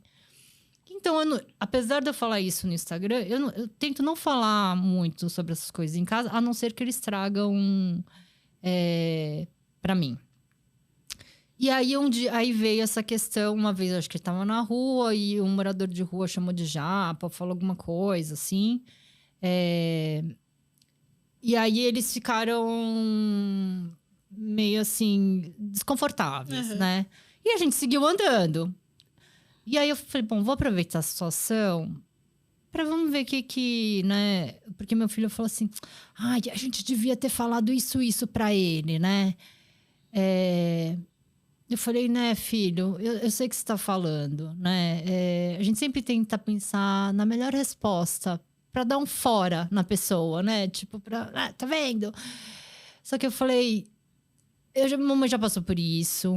Então, apesar de eu falar isso no Instagram, eu tento não falar muito sobre essas coisas em casa, a não ser que eles tragam pra mim. E aí, aí veio essa questão, uma vez, acho que ele tava na rua e um morador de rua chamou de japa, falou alguma coisa, assim. E aí, eles ficaram meio, assim, desconfortáveis, né? E a gente seguiu andando. E aí, eu falei, bom, vou aproveitar a situação pra vamos ver o que, né? Porque meu filho falou assim, ai, a gente devia ter falado isso pra ele, né? Eu falei, né, filho, eu sei o que você está falando, né? A gente sempre tenta pensar na melhor resposta para dar um fora na pessoa, né? Tipo, tá vendo? Só que eu falei, mamãe já passou por isso.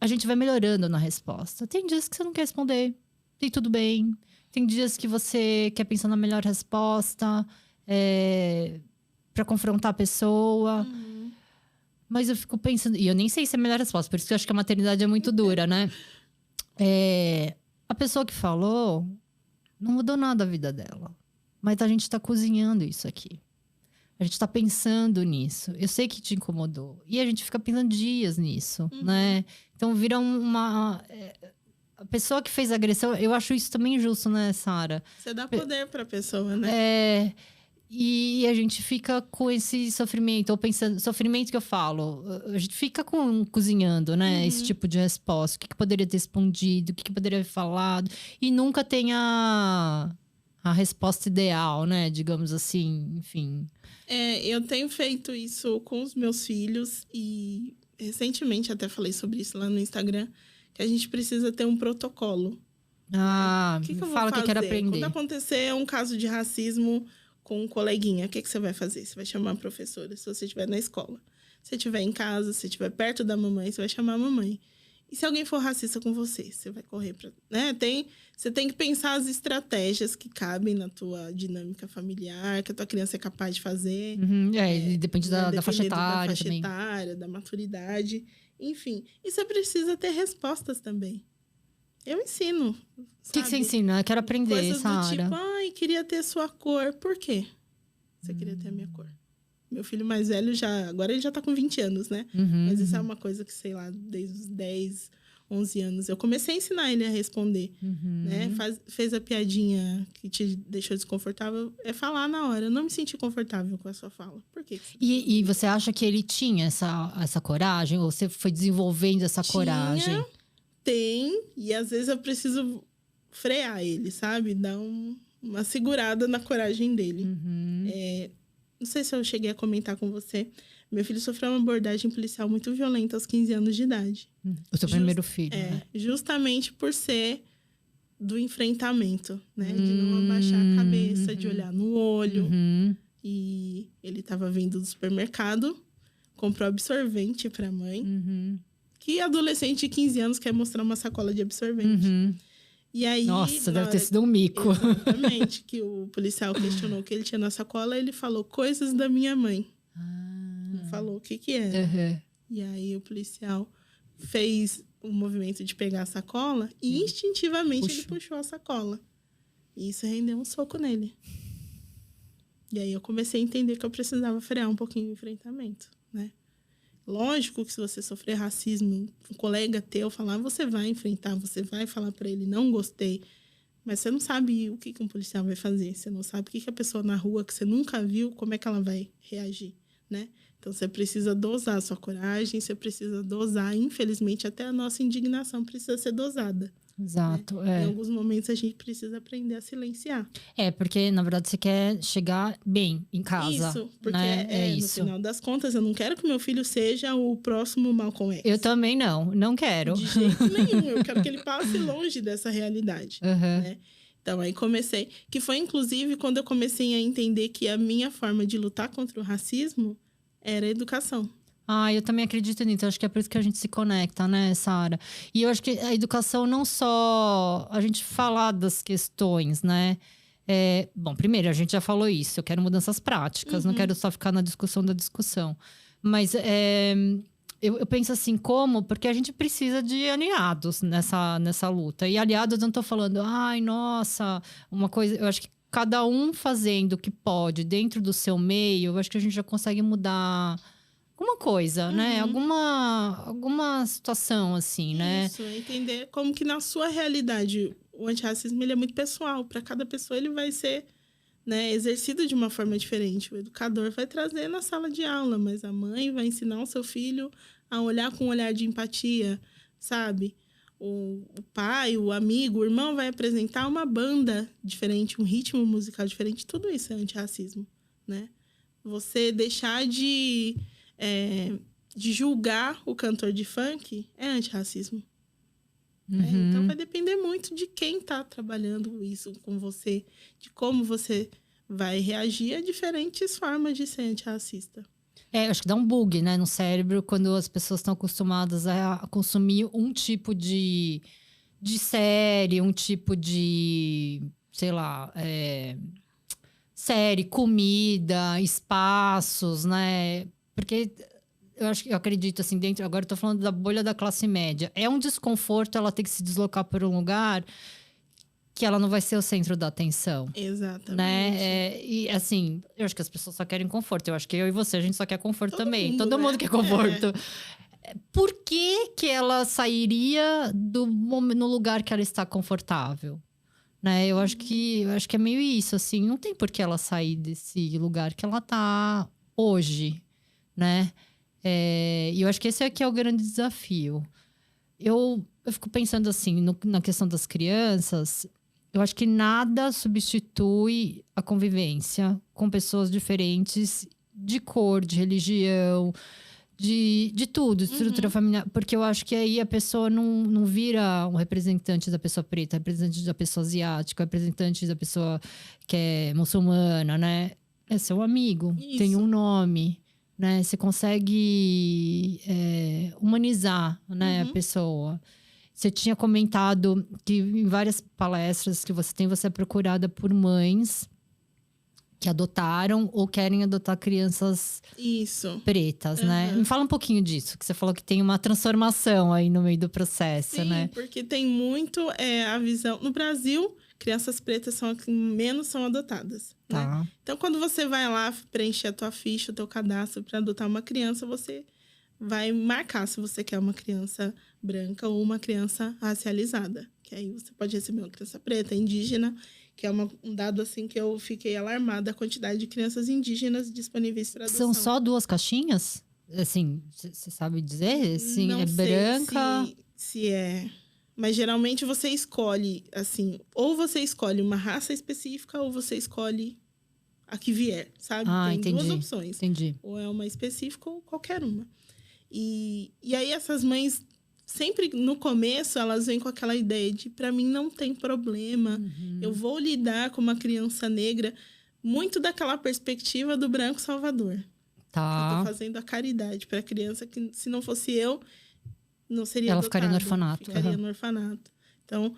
A gente vai melhorando na resposta. Tem dias que você não quer responder, tem tudo bem. Tem dias que você quer pensar na melhor resposta para confrontar a pessoa. Mas eu fico pensando... E eu nem sei se é a melhor resposta. Por isso que eu acho que a maternidade é muito dura, né? A pessoa que falou... Não mudou nada a vida dela. Mas a gente tá cozinhando isso aqui. A gente tá pensando nisso. Eu sei que te incomodou. E a gente fica pensando dias nisso, né? Então vira uma... A pessoa que fez a agressão... Eu acho isso também injusto, né, Sara? Você dá poder pra pessoa, né? E a gente fica com esse sofrimento, ou pensando, sofrimento que eu falo, a gente fica cozinhando, né? Esse tipo de resposta. O que poderia ter respondido, o que poderia ter falado. E nunca tem a resposta ideal, né? Digamos assim, enfim. Eu tenho feito isso com os meus filhos e recentemente até falei sobre isso lá no Instagram, que a gente precisa ter um protocolo. Ah, que eu vou fala fazer? que quero aprender. Quando acontecer um caso de racismo com um coleguinha, o que você vai fazer? Você vai chamar a professora, se você estiver na escola. Se estiver em casa, se estiver perto da mamãe, você vai chamar a mamãe. E se alguém for racista com você, você vai correr pra... né? Você tem que pensar as estratégias que cabem na tua dinâmica familiar, que a tua criança é capaz de fazer. Depende da faixa etária também. Da maturidade, enfim. E você precisa ter respostas também. Eu ensino. O que você ensina? Eu quero aprender, coisas Sara. do tipo, ai, queria ter sua cor. Por quê? Você queria ter a minha cor? Meu filho mais velho agora ele já tá com 20 anos, né? Mas isso é uma coisa que, sei lá, desde os 10, 11 anos. Eu comecei a ensinar ele a responder, né? Fez a piadinha que te deixou desconfortável. É falar na hora. Eu não me senti confortável com a sua fala. Por quê? E você acha que ele tinha essa coragem? Ou você foi desenvolvendo essa coragem? Tem. E às vezes eu preciso frear ele, sabe? Dar uma segurada na coragem dele. Não sei se eu cheguei a comentar com você. Meu filho sofreu uma abordagem policial muito violenta aos 15 anos de idade. O seu primeiro filho, né? Justamente por ser do enfrentamento, né? De não abaixar a cabeça, de olhar no olho. E ele estava vindo do supermercado, comprou absorvente para a mãe. Que adolescente de 15 anos quer mostrar uma sacola de absorvente. E aí, nossa, deve ter sido um mico. Exatamente, que o policial questionou o que ele tinha na sacola, ele falou coisas da minha mãe. Não falou o que era. E aí o policial fez o movimento de pegar a sacola e instintivamente ele puxou a sacola. E isso rendeu um soco nele. E aí eu comecei a entender que eu precisava frear um pouquinho o enfrentamento, né? Lógico que se você sofrer racismo, um colega teu falar, você vai enfrentar, você vai falar para ele, não gostei. Mas você não sabe o que um policial vai fazer. Você não sabe o que a pessoa na rua que você nunca viu, como é que ela vai reagir, né? Então, você precisa dosar a sua coragem, você precisa dosar. Infelizmente, até a nossa indignação precisa ser dosada. Exato. Né? Em alguns momentos, a gente precisa aprender a silenciar. Porque, na verdade, você quer chegar bem em casa. Isso, porque né? no final das contas, eu não quero que meu filho seja o próximo Malcolm X. Eu também não quero. De jeito nenhum, eu quero que ele passe longe dessa realidade. Né? Então, aí comecei... Que foi, inclusive, quando eu comecei a entender que a minha forma de lutar contra o racismo era a educação. Ah, eu também acredito nisso. Acho que é por isso que a gente se conecta, né, Sara? E eu acho que a educação não só a gente falar das questões, né? Bom, primeiro, a gente já falou isso. Eu quero mudanças práticas, não quero só ficar na discussão da discussão. Mas eu penso assim, como? Porque a gente precisa de aliados nessa luta. E aliados, eu não tô falando, ai, nossa, uma coisa. Eu acho que cada um fazendo o que pode dentro do seu meio, eu acho que a gente já consegue mudar alguma coisa, né? Alguma situação, assim, né? Isso, entender como que na sua realidade o antirracismo ele é muito pessoal. Para cada pessoa ele vai ser, né, exercido de uma forma diferente. O educador vai trazer na sala de aula, mas a mãe vai ensinar o seu filho a olhar com um olhar de empatia, sabe? O pai, o amigo, o irmão vai apresentar uma banda diferente, um ritmo musical diferente. Tudo isso é antirracismo, né? Você deixar de julgar o cantor de funk é antirracismo. Então vai depender muito de quem está trabalhando isso com você, de como você vai reagir a diferentes formas de ser antirracista. Acho que dá um bug, né, no cérebro quando as pessoas estão acostumadas a consumir um tipo de série, um tipo de, sei lá, série, comida, espaços, né? Porque eu acredito assim, dentro. Agora eu tô falando da bolha da classe média. É um desconforto ela ter que se deslocar por um lugar que ela não vai ser o centro da atenção. Exatamente. Né? E assim, eu acho que as pessoas só querem conforto. Eu acho que eu e você, a gente só quer conforto também. Mundo, Todo né? mundo quer conforto. Por que ela sairia no lugar que ela está confortável? Né? Eu acho que é meio isso, assim. Não tem por que ela sair desse lugar que ela tá hoje, né? E eu acho que esse aqui é o grande desafio. Eu fico pensando assim, na questão das crianças. Eu acho que nada substitui a convivência com pessoas diferentes de cor, de religião, de tudo, de estrutura familiar. Porque eu acho que aí a pessoa não vira um representante da pessoa preta, representante da pessoa asiática, representante da pessoa que é muçulmana, né? É seu amigo, tem um nome, né? Você consegue humanizar, né, a pessoa. Você tinha comentado que em várias palestras que você é procurada por mães que adotaram ou querem adotar crianças pretas, né? Me fala um pouquinho disso, que você falou que tem uma transformação aí no meio do processo, Sim, né? porque tem muito a visão... No Brasil, crianças pretas são as que menos são adotadas, Tá. né? Então, quando você vai lá preencher a tua ficha, o teu cadastro para adotar uma criança, você vai marcar se você quer uma criança branca ou uma criança racializada. Que aí você pode receber uma criança preta, indígena, que é um dado assim que eu fiquei alarmada, a quantidade de crianças indígenas disponíveis para adoção. São só 2 caixinhas? Assim, você sabe dizer? Sim, Não é sei branca. se é. Mas geralmente você escolhe, assim, ou você escolhe uma raça específica ou você escolhe a que vier, sabe? Ah, tem entendi, 2 opções. Entendi. Ou é uma específica ou qualquer uma. E aí essas mães, sempre no começo, elas vêm com aquela ideia de, para mim não tem problema, eu vou lidar com uma criança negra, muito daquela perspectiva do branco salvador. Tá. Eu tô fazendo a caridade para a criança que, se não fosse eu, não seria Ela adotada, ficaria no orfanato. Ficaria no orfanato. Então,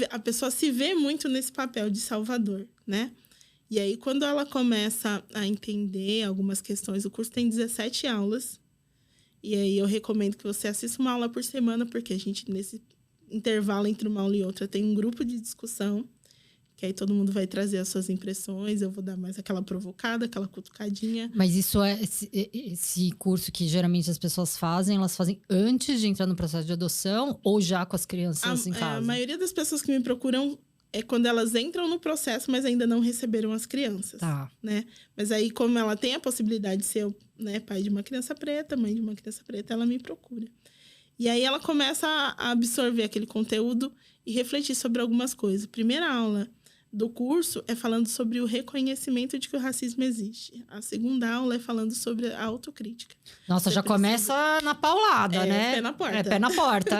a pessoa se vê muito nesse papel de salvador, né? E aí, quando ela começa a entender algumas questões, o curso tem 17 aulas. E aí, eu recomendo que você assista uma aula por semana, porque a gente, nesse intervalo entre uma aula e outra, tem um grupo de discussão, que aí todo mundo vai trazer as suas impressões, eu vou dar mais aquela provocada, aquela cutucadinha. Mas isso esse curso que geralmente as pessoas fazem, elas fazem antes de entrar no processo de adoção ou já com as crianças em casa? A maioria das pessoas que me procuram é quando elas entram no processo, mas ainda não receberam as crianças. Tá. Né? Mas aí, como ela tem a possibilidade de ser, né, pai de uma criança preta, mãe de uma criança preta, ela me procura. E aí ela começa a absorver aquele conteúdo e refletir sobre algumas coisas. Primeira aula do curso é falando sobre o reconhecimento de que o racismo existe. A segunda aula é falando sobre a autocrítica. Nossa, já começa na paulada, né? Pé na porta. Pé na porta,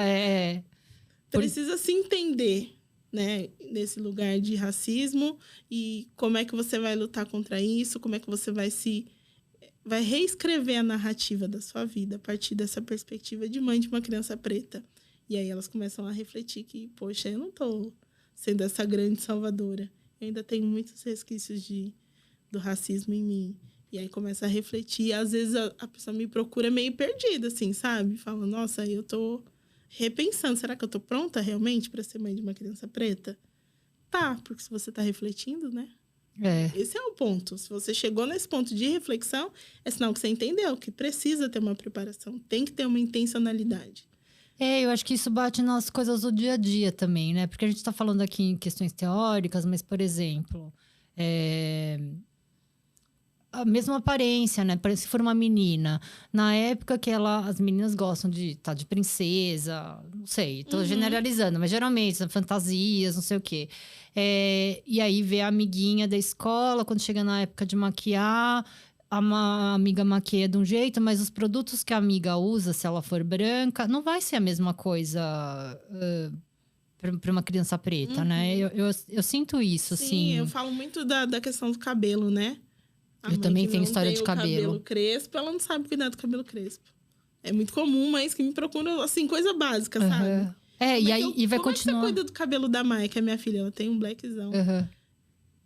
Precisa se entender, né, nesse lugar de racismo e como é que você vai lutar contra isso, como é que você vai se vai reescrever a narrativa da sua vida a partir dessa perspectiva de mãe de uma criança preta. E aí elas começam a refletir que, poxa, eu não estou sendo essa grande salvadora. Eu ainda tenho muitos resquícios do racismo em mim. E aí começa a refletir. E às vezes a pessoa me procura meio perdida, assim, sabe? Fala, nossa, eu tô repensando. Será que eu tô pronta realmente para ser mãe de uma criança preta? Tá, porque se você tá refletindo, né? Esse é o ponto. Se você chegou nesse ponto de reflexão, é sinal que você entendeu que precisa ter uma preparação. Tem que ter uma intencionalidade. Eu acho que isso bate nas coisas do dia a dia também, né? Porque a gente está falando aqui em questões teóricas, mas, por exemplo, a mesma aparência, né? Se for uma menina, na época que as meninas gostam de de princesa, não sei, tô generalizando, mas geralmente são fantasias, não sei o quê. E aí vê a amiguinha da escola, quando chega na época de maquiar, a amiga maquia de um jeito, mas os produtos que a amiga usa, se ela for branca, não vai ser a mesma coisa para uma criança preta, né? Eu sinto isso, Sim, assim. eu falo muito da questão do cabelo, né? Eu também tenho história de cabelo. Cabelo crespo, ela não sabe cuidar do cabelo crespo. É muito comum, mas que me procuram, assim, coisa básica, sabe? E vai continuar. Como é que você cuida do cabelo da Maia, que é minha filha? Ela tem um blackzão.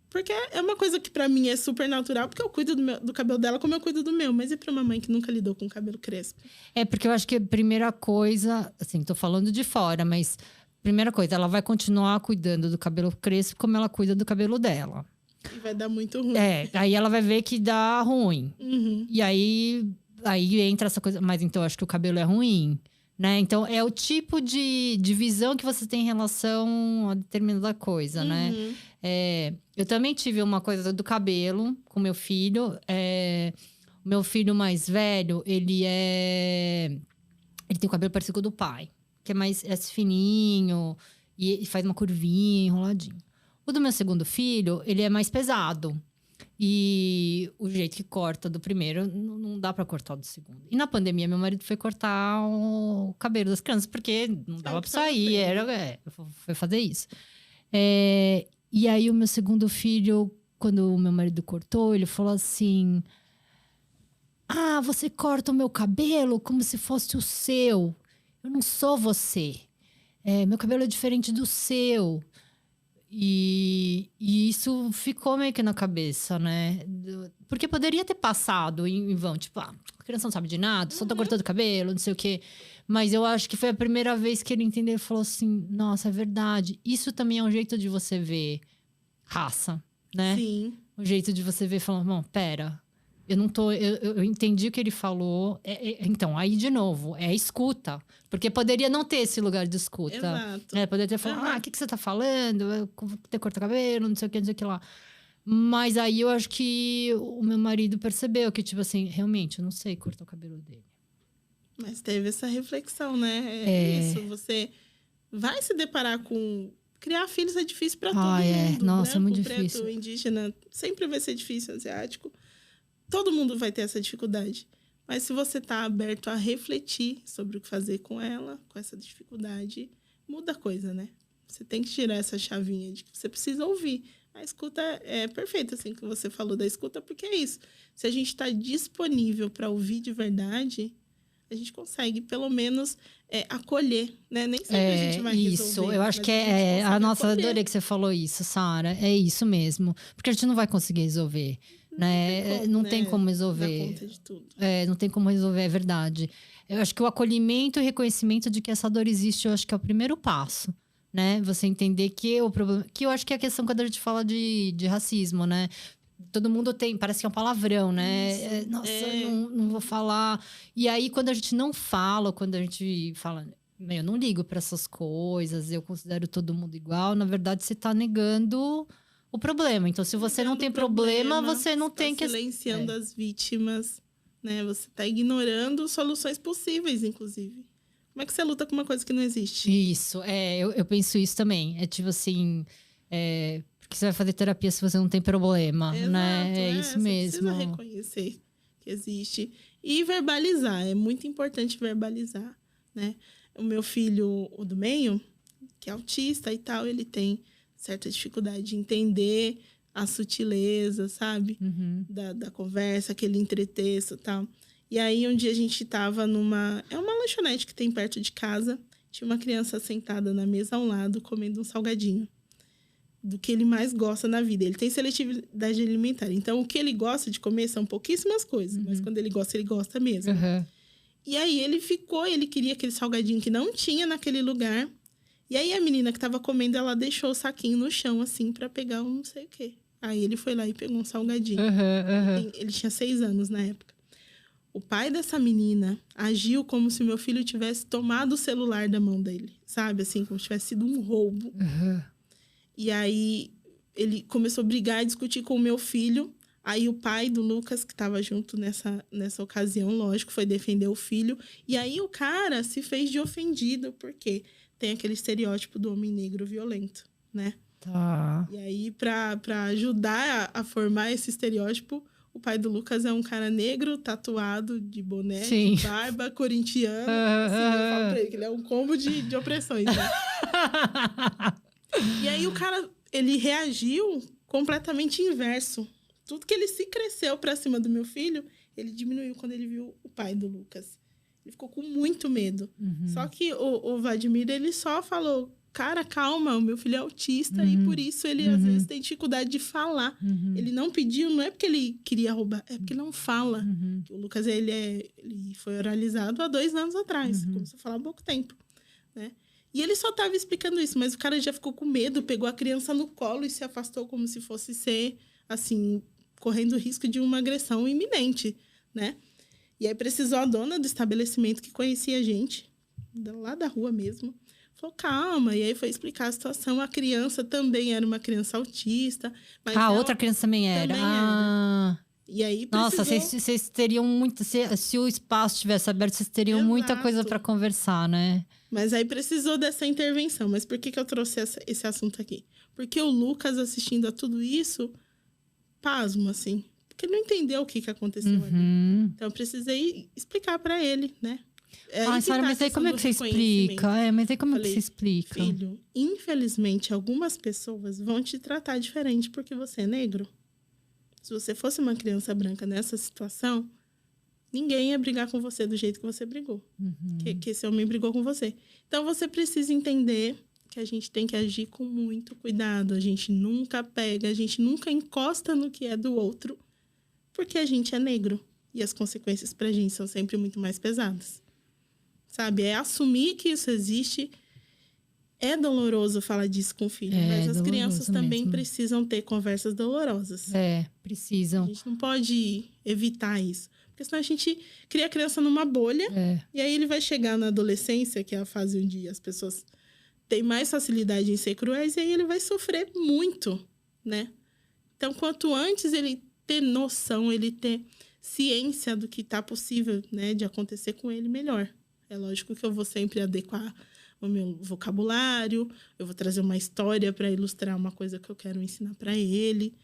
Porque é uma coisa que pra mim é super natural, porque eu cuido do cabelo dela como eu cuido do meu. Mas e pra uma mãe que nunca lidou com cabelo crespo? Porque eu acho que a primeira coisa, assim, tô falando de fora, mas primeira coisa, ela vai continuar cuidando do cabelo crespo como ela cuida do cabelo dela. E vai dar muito ruim. Aí ela vai ver que dá ruim. E aí entra essa coisa, mas então eu acho que o cabelo é ruim, né? Então é o tipo de visão que você tem em relação a determinada coisa, né? Eu também tive uma coisa do cabelo com meu filho. O meu filho mais velho, ele tem o cabelo parecido com o do pai, que é mais fininho e faz uma curvinha, enroladinho. O do meu segundo filho, ele é mais pesado. E o jeito que corta do primeiro, não dá pra cortar do segundo. E na pandemia, meu marido foi cortar o cabelo das crianças, porque não dava pra sair. Foi fazer isso. E aí, o meu segundo filho, quando o meu marido cortou, ele falou assim... Ah, você corta o meu cabelo como se fosse o seu. Eu não sou você. Meu cabelo é diferente do seu. E isso ficou meio que na cabeça, né? Porque poderia ter passado em vão. Tipo, a criança não sabe de nada, só tá cortando o cabelo, não sei o quê. Mas eu acho que foi a primeira vez que ele entendeu e falou assim... Nossa, é verdade. Isso também é um jeito de você ver raça, né? Sim. Um jeito de você ver e falar... Bom, pera... Eu entendi o que ele falou. Então, aí de novo, escuta. Porque poderia não ter esse lugar de escuta. Exato. Poderia ter falado, o que você tá falando? Eu vou ter corta cabelo, não sei o que lá. Mas aí eu acho que o meu marido percebeu que, tipo assim, realmente, eu não sei cortar o cabelo dele. Mas teve essa reflexão, né? Isso, você vai se deparar com... Criar filhos é difícil pra todo mundo. Nossa, branco, é muito preto, difícil. Indígena, sempre vai ser difícil, asiático. Todo mundo vai ter essa dificuldade. Mas se você tá aberto a refletir sobre o que fazer com ela, com essa dificuldade, muda a coisa, né? Você tem que tirar essa chavinha de que você precisa ouvir. A escuta é perfeita, assim, que você falou da escuta, porque é isso. Se a gente está disponível para ouvir de verdade, a gente consegue, pelo menos, acolher, né? Nem sempre a gente vai resolver. Isso, eu acho que Nossa, adorei que você falou isso, Sara. É isso mesmo. Porque a gente não vai conseguir resolver. Não tem como resolver. Dar conta de tudo. Não tem como resolver, é verdade. Eu acho que o acolhimento e reconhecimento de que essa dor existe, eu acho que é o primeiro passo, né? Você entender que o problema... Que eu acho que é a questão quando a gente fala de racismo, né? Todo mundo tem... Parece que é um palavrão, né? Não vou falar. E aí, quando a gente não fala, quando a gente fala... Eu não ligo para essas coisas, eu considero todo mundo igual. Na verdade, você tá negando... o problema. Então, se você não tem problema, você não tem que... silenciando as vítimas, né? Você tá ignorando soluções possíveis, inclusive. Como é que você luta com uma coisa que não existe? Isso, eu penso isso também. É tipo assim... porque você vai fazer terapia se você não tem problema, Exato, né? Isso mesmo. Você precisa reconhecer que existe. E verbalizar. É muito importante verbalizar, né? O meu filho, o do meio, que é autista e tal, ele tem... certa dificuldade de entender a sutileza, sabe? Da conversa, aquele entretexto e tal. E aí, um dia a gente tava numa... É uma lanchonete que tem perto de casa. Tinha uma criança sentada na mesa ao lado, comendo um salgadinho. Do que ele mais gosta na vida. Ele tem seletividade alimentar. Então, o que ele gosta de comer são pouquíssimas coisas. Mas quando ele gosta mesmo. E aí, ele queria aquele salgadinho que não tinha naquele lugar. E aí, a menina que tava comendo, ela deixou o saquinho no chão, assim, pra pegar um não sei o quê. Aí, ele foi lá e pegou um salgadinho. Ele tinha 6 anos na época. O pai dessa menina agiu como se meu filho tivesse tomado o celular da mão dele. Sabe? Assim, como se tivesse sido um roubo. E aí, ele começou a brigar e discutir com o meu filho. Aí, o pai do Lucas, que estava junto nessa ocasião, lógico, foi defender o filho. E aí, o cara se fez de ofendido, porque tem aquele estereótipo do homem negro violento, né? Tá. E aí, pra ajudar a formar esse estereótipo, o pai do Lucas é um cara negro, tatuado, de boné, Sim. de barba, corintiano. Assim, eu falo pra ele que ele é um combo de opressões, né? E aí, o cara, ele reagiu completamente inverso. Tudo que ele se cresceu pra cima do meu filho, ele diminuiu quando ele viu o pai do Lucas. Ele ficou com muito medo. Só que o Vladimir, ele só falou... Cara, calma, o meu filho é autista e por isso ele às vezes tem dificuldade de falar. Ele não pediu, não é porque ele queria roubar, é porque não fala. O Lucas, ele foi oralizado há 2 anos atrás, começou a falar há pouco tempo, né? E ele só tava explicando isso, mas o cara já ficou com medo, pegou a criança no colo e se afastou como se fosse ser, assim, correndo risco de uma agressão iminente, né? E aí precisou a dona do estabelecimento que conhecia a gente, lá da rua mesmo, falou, calma. E aí foi explicar a situação. A criança também era uma criança autista. Mas outra criança também era. Era. E aí precisou... Nossa, vocês teriam muito... Se o espaço estivesse aberto, vocês teriam muita coisa para conversar, né? Mas aí precisou dessa intervenção. Mas por que eu trouxe esse assunto aqui? Porque o Lucas, assistindo a tudo isso, pasmo, assim. Porque ele não entendeu o que aconteceu ali. Então, eu precisei explicar para ele, né? Sara, mas aí como é que você explica? Mas aí como é que você explica? Filho, infelizmente, algumas pessoas vão te tratar diferente porque você é negro. Se você fosse uma criança branca nessa situação, ninguém ia brigar com você do jeito que você brigou. Que esse homem brigou com você. Então, você precisa entender que a gente tem que agir com muito cuidado. A gente nunca pega, a gente nunca encosta no que é do outro, porque a gente é negro. E as consequências pra gente são sempre muito mais pesadas. Sabe? É assumir que isso existe. É doloroso falar disso com o filho. Mas as crianças também precisam ter conversas dolorosas. Precisam. A gente não pode evitar isso. Porque senão a gente cria a criança numa bolha. E aí ele vai chegar na adolescência, que é a fase onde as pessoas têm mais facilidade em ser cruéis. E aí ele vai sofrer muito, né? Então, quanto antes ele ter noção, ele ter ciência do que está possível, né, de acontecer com ele, melhor. É lógico que eu vou sempre adequar o meu vocabulário, eu vou trazer uma história para ilustrar uma coisa que eu quero ensinar para ele.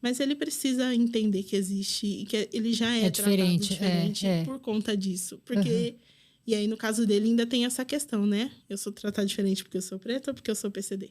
Mas ele precisa entender que existe e que ele já é diferente, tratado diferente por conta disso. Porque, e aí, no caso dele, ainda tem essa questão, né? Eu sou tratada diferente porque eu sou preta ou porque eu sou PCD?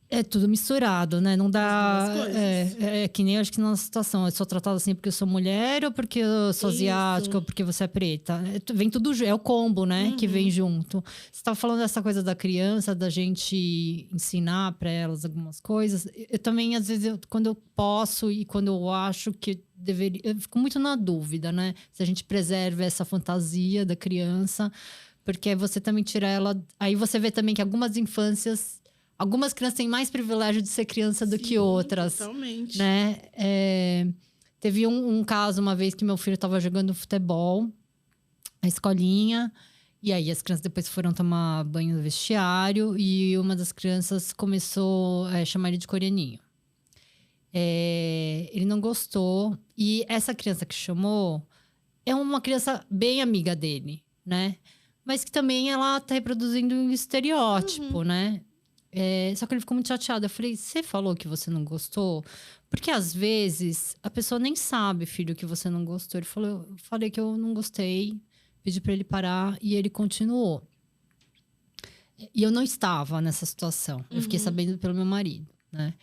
É tudo misturado, né? Não dá... As duas coisas. É que nem, acho que na situação. Eu sou tratada assim porque eu sou mulher ou porque eu sou asiática ou porque você é preta. Vem tudo... É o combo, né? Que vem junto. Você estava falando dessa coisa da criança, da gente ensinar para elas algumas coisas. Eu também, às vezes, quando eu posso e quando eu acho que deveria... Eu fico muito na dúvida, né? Se a gente preserva essa fantasia da criança. Porque você também tira ela... Aí você vê também que algumas infâncias... Algumas crianças têm mais privilégio de ser criança do que outras. Totalmente. Né? Teve um caso uma vez que meu filho estava jogando futebol na escolinha. E aí as crianças depois foram tomar banho no vestiário. E uma das crianças começou a chamar ele de coreaninho. Ele não gostou. E essa criança que chamou é uma criança bem amiga dele, né? Mas que também ela tá reproduzindo um estereótipo, né? Só que ele ficou muito chateado. Eu falei, você falou que você não gostou? Porque às vezes a pessoa nem sabe, filho, que você não gostou. Ele falou, eu falei que eu não gostei, pedi pra ele parar e ele continuou. E eu não estava nessa situação. Eu fiquei sabendo pelo meu marido, né?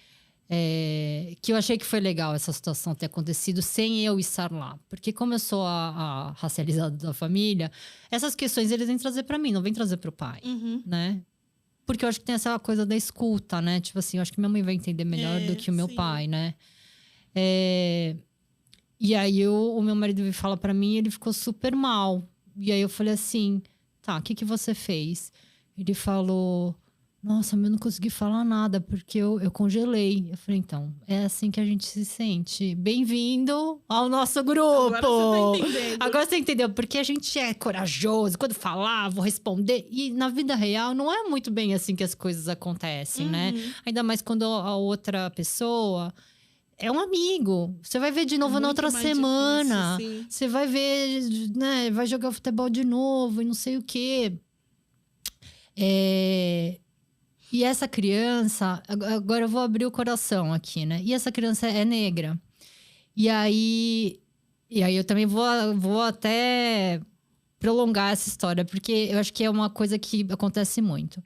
Que eu achei que foi legal essa situação ter acontecido sem eu estar lá. Porque como eu sou a racializada da família, essas questões eles vêm trazer pra mim, não vêm trazer pro pai, né? Porque eu acho que tem essa coisa da escuta, né? Tipo assim, eu acho que minha mãe vai entender melhor do que o meu pai, né? E aí o meu marido me fala pra mim, ele ficou super mal. E aí eu falei assim, tá, o que você fez? Ele falou, nossa, mas eu não consegui falar nada, porque eu congelei. Eu falei, então, é assim que a gente se sente. Bem-vindo ao nosso grupo! Agora você tá entendendo. Agora você entendeu, porque a gente é corajoso, quando falar, vou responder. E na vida real, não é muito bem assim que as coisas acontecem, né? Ainda mais quando a outra pessoa é um amigo. Você vai ver de novo na outra semana. Difícil, você vai ver, né? Vai jogar futebol de novo e não sei o quê. E essa criança... Agora eu vou abrir o coração aqui, né? E essa criança é negra. E aí eu também vou até prolongar essa história. Porque eu acho que é uma coisa que acontece muito.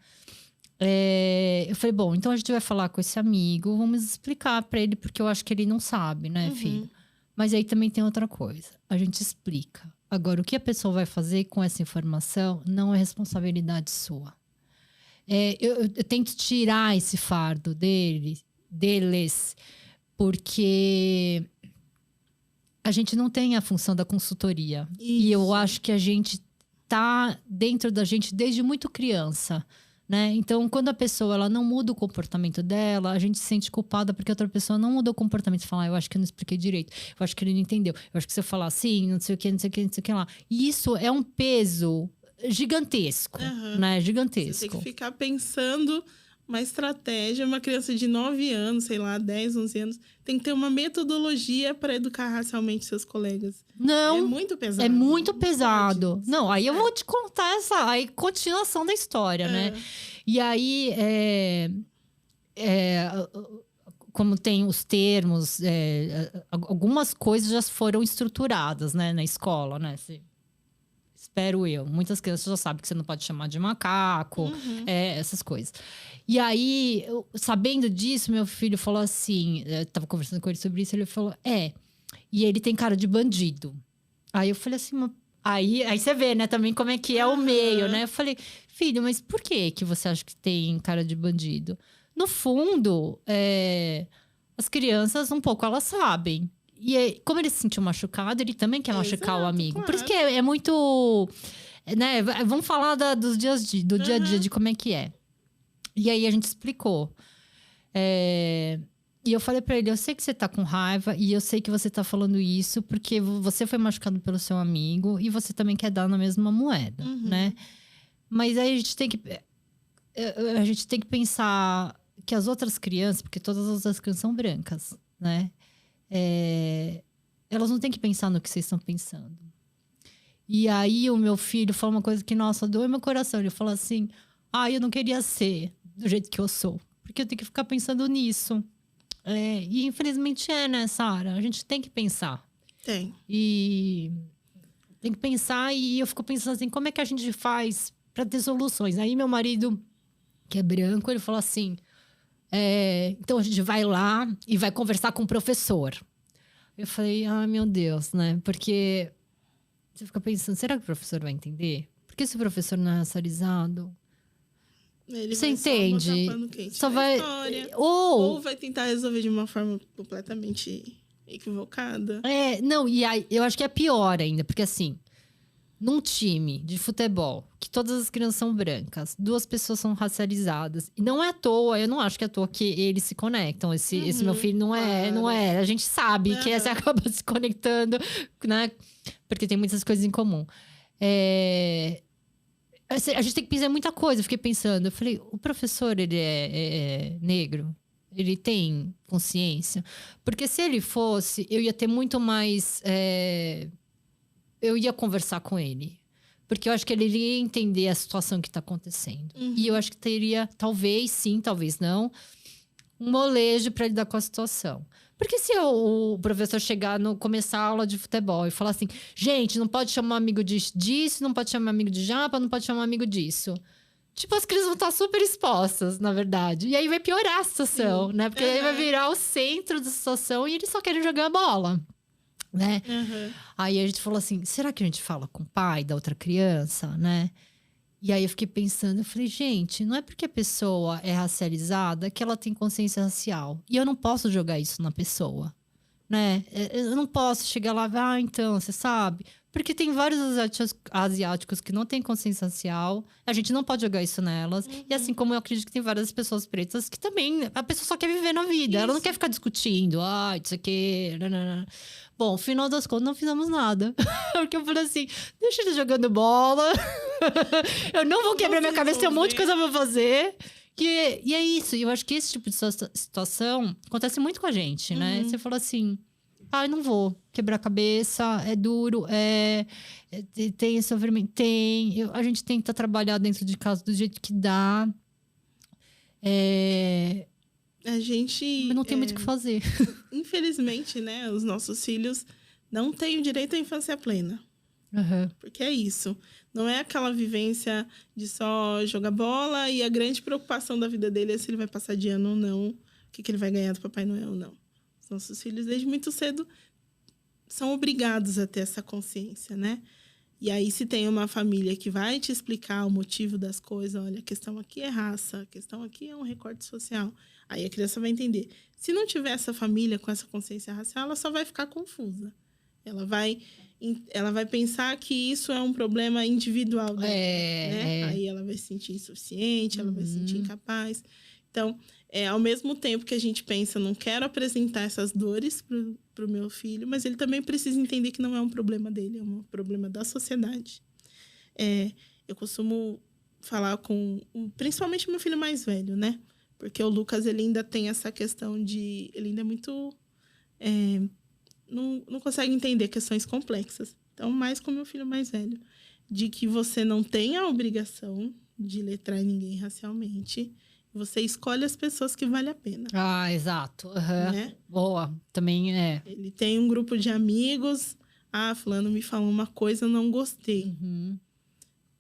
Eu falei, bom, então a gente vai falar com esse amigo, vamos explicar pra ele, porque eu acho que ele não sabe, né, filho? Mas aí também tem outra coisa, a gente explica. Agora, o que a pessoa vai fazer com essa informação não é responsabilidade sua. Eu tento tirar esse fardo deles, porque a gente não tem a função da consultoria. Isso. E eu acho que a gente tá dentro da gente desde muito criança. Né? Então, quando a pessoa ela não muda o comportamento dela, a gente se sente culpada porque a outra pessoa não mudou o comportamento. E fala, eu acho que eu não expliquei direito, eu acho que ele não entendeu, eu acho que se eu falar assim, não sei o que, não sei o que, não sei o que lá. E isso é um peso gigantesco, né? Gigantesco. Você tem que ficar pensando uma estratégia. Uma criança de 9 anos, sei lá, 10, 11 anos, tem que ter uma metodologia para educar racialmente seus colegas. Não. É muito pesado. É muito pesado. Não, aí eu vou te contar essa continuação da história, né? E aí, como tem os termos, algumas coisas já foram estruturadas, né, na escola, né? Espero eu. Muitas crianças já sabem que você não pode chamar de macaco, essas coisas. E aí, sabendo disso, meu filho falou assim... Eu tava conversando com ele sobre isso, ele falou... E ele tem cara de bandido. Aí eu falei assim... Aí você vê, né, também como é que é o meio, né? Eu falei... Filho, mas por que você acha que tem cara de bandido? No fundo, as crianças, um pouco, elas sabem. E aí, como ele se sentiu machucado, ele também quer machucar o amigo. Claro. Por isso que é muito... Né? Vamos falar do dia a dia, de como é que é. E aí, a gente explicou. E eu falei pra ele, eu sei que você tá com raiva e eu sei que você tá falando isso porque você foi machucado pelo seu amigo e você também quer dar na mesma moeda, né? Mas aí a gente tem que pensar que as outras crianças, porque todas as outras crianças são brancas, né? Elas não têm que pensar no que vocês estão pensando. E aí o meu filho falou uma coisa que, nossa, doeu meu coração. Ele falou assim, eu não queria ser do jeito que eu sou, porque eu tenho que ficar pensando nisso. E infelizmente né, Sara? A gente tem que pensar. Tem. E tem que pensar, e eu fico pensando assim, como é que a gente faz para ter soluções? Aí meu marido, que é branco, ele falou assim, então a gente vai lá e vai conversar com o professor. Eu falei, meu Deus, né? Porque você fica pensando, será que o professor vai entender? Porque se o professor não é racializado... Ele você entende? Só vai ou vai tentar resolver de uma forma completamente equivocada. Não, e aí eu acho que é pior ainda, porque assim, num time de futebol, que todas as crianças são brancas, 2 pessoas são racializadas, e não é à toa, eu não acho que é à toa que eles se conectam. Esse meu filho não é. A gente sabe que você acaba se conectando, né? Porque tem muitas coisas em comum. A gente tem que pensar em muita coisa. Eu fiquei pensando, eu falei, o professor, ele é negro? Ele tem consciência? Porque se ele fosse, eu ia ter muito mais... eu ia conversar com ele. Porque eu acho que ele iria entender a situação que está acontecendo. E eu acho que teria, talvez sim, talvez não, um molejo para lidar com a situação. Porque se o professor chegar, começar a aula de futebol e falar assim, gente, não pode chamar amigo disso, não pode chamar amigo de japa, não pode chamar amigo disso. Tipo, as crianças vão estar super expostas, na verdade. E aí vai piorar a situação, né? Porque aí vai virar o centro da situação e eles só querem jogar a bola, né? Aí a gente falou assim, será que a gente fala com o pai da outra criança, né? E aí eu fiquei pensando, eu falei, gente, não é porque a pessoa é racializada que ela tem consciência racial. E eu não posso jogar isso na pessoa, né? Eu não posso chegar lá e então, você sabe? Porque tem vários asiáticos que não têm consciência racial. A gente não pode jogar isso nelas. E assim como eu acredito que tem várias pessoas pretas que também... A pessoa só quer viver na vida. Ela não quer ficar discutindo. Isso aqui... Nanana. Bom, no final das contas, não fizemos nada. Porque eu falei assim, deixa eles jogando bola. Eu não vou quebrar minha cabeça, tem um monte de coisa pra fazer. E é isso. E eu acho que esse tipo de situação acontece muito com a gente, né? Você fala assim... Ai, não vou quebrar a cabeça, é duro, tem sofrimento, tem. A gente tenta trabalhar dentro de casa do jeito que dá. A gente... Mas não tem muito o que fazer. Infelizmente, né? Os nossos filhos não têm o direito à infância plena. Porque é isso. Não é aquela vivência de só jogar bola e a grande preocupação da vida dele é se ele vai passar de ano ou não, o que ele vai ganhar do Papai Noel ou não. Os nossos filhos, desde muito cedo, são obrigados a ter essa consciência, né? E aí, se tem uma família que vai te explicar o motivo das coisas, olha, a questão aqui é raça, a questão aqui é um recorte social. Aí a criança vai entender. Se não tiver essa família com essa consciência racial, ela só vai ficar confusa. Ela vai pensar que isso é um problema individual dela, né? Aí ela vai se sentir insuficiente, ela vai se sentir incapaz. Então, ao mesmo tempo que a gente pensa, não quero apresentar essas dores pro meu filho, mas ele também precisa entender que não é um problema dele, é um problema da sociedade. Eu costumo falar principalmente meu filho mais velho, né? Porque o Lucas, ele ainda tem essa questão de... Ele ainda é muito... não consegue entender questões complexas. Então, mais com meu filho mais velho. De que você não tem a obrigação de letrar ninguém racialmente. Você escolhe as pessoas que vale a pena. Exato. Né? Boa, também é. Ele tem um grupo de amigos. Fulano me falou uma coisa, eu não gostei.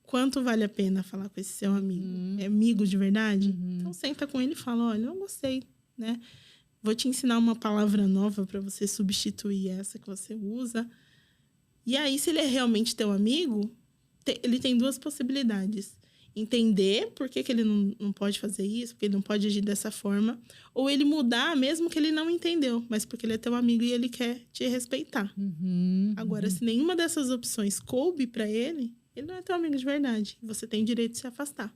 Quanto vale a pena falar com esse seu amigo? É amigo de verdade? Então, senta com ele e fala, olha, não gostei, né? Vou te ensinar uma palavra nova para você substituir essa que você usa. E aí, se ele é realmente teu amigo, ele tem duas possibilidades. Entender por que ele não pode fazer isso, porque ele não pode agir dessa forma. Ou ele mudar, mesmo que ele não entendeu, mas porque ele é teu amigo e ele quer te respeitar. Agora, se nenhuma dessas opções coube para ele não é teu amigo de verdade. Você tem o direito de se afastar.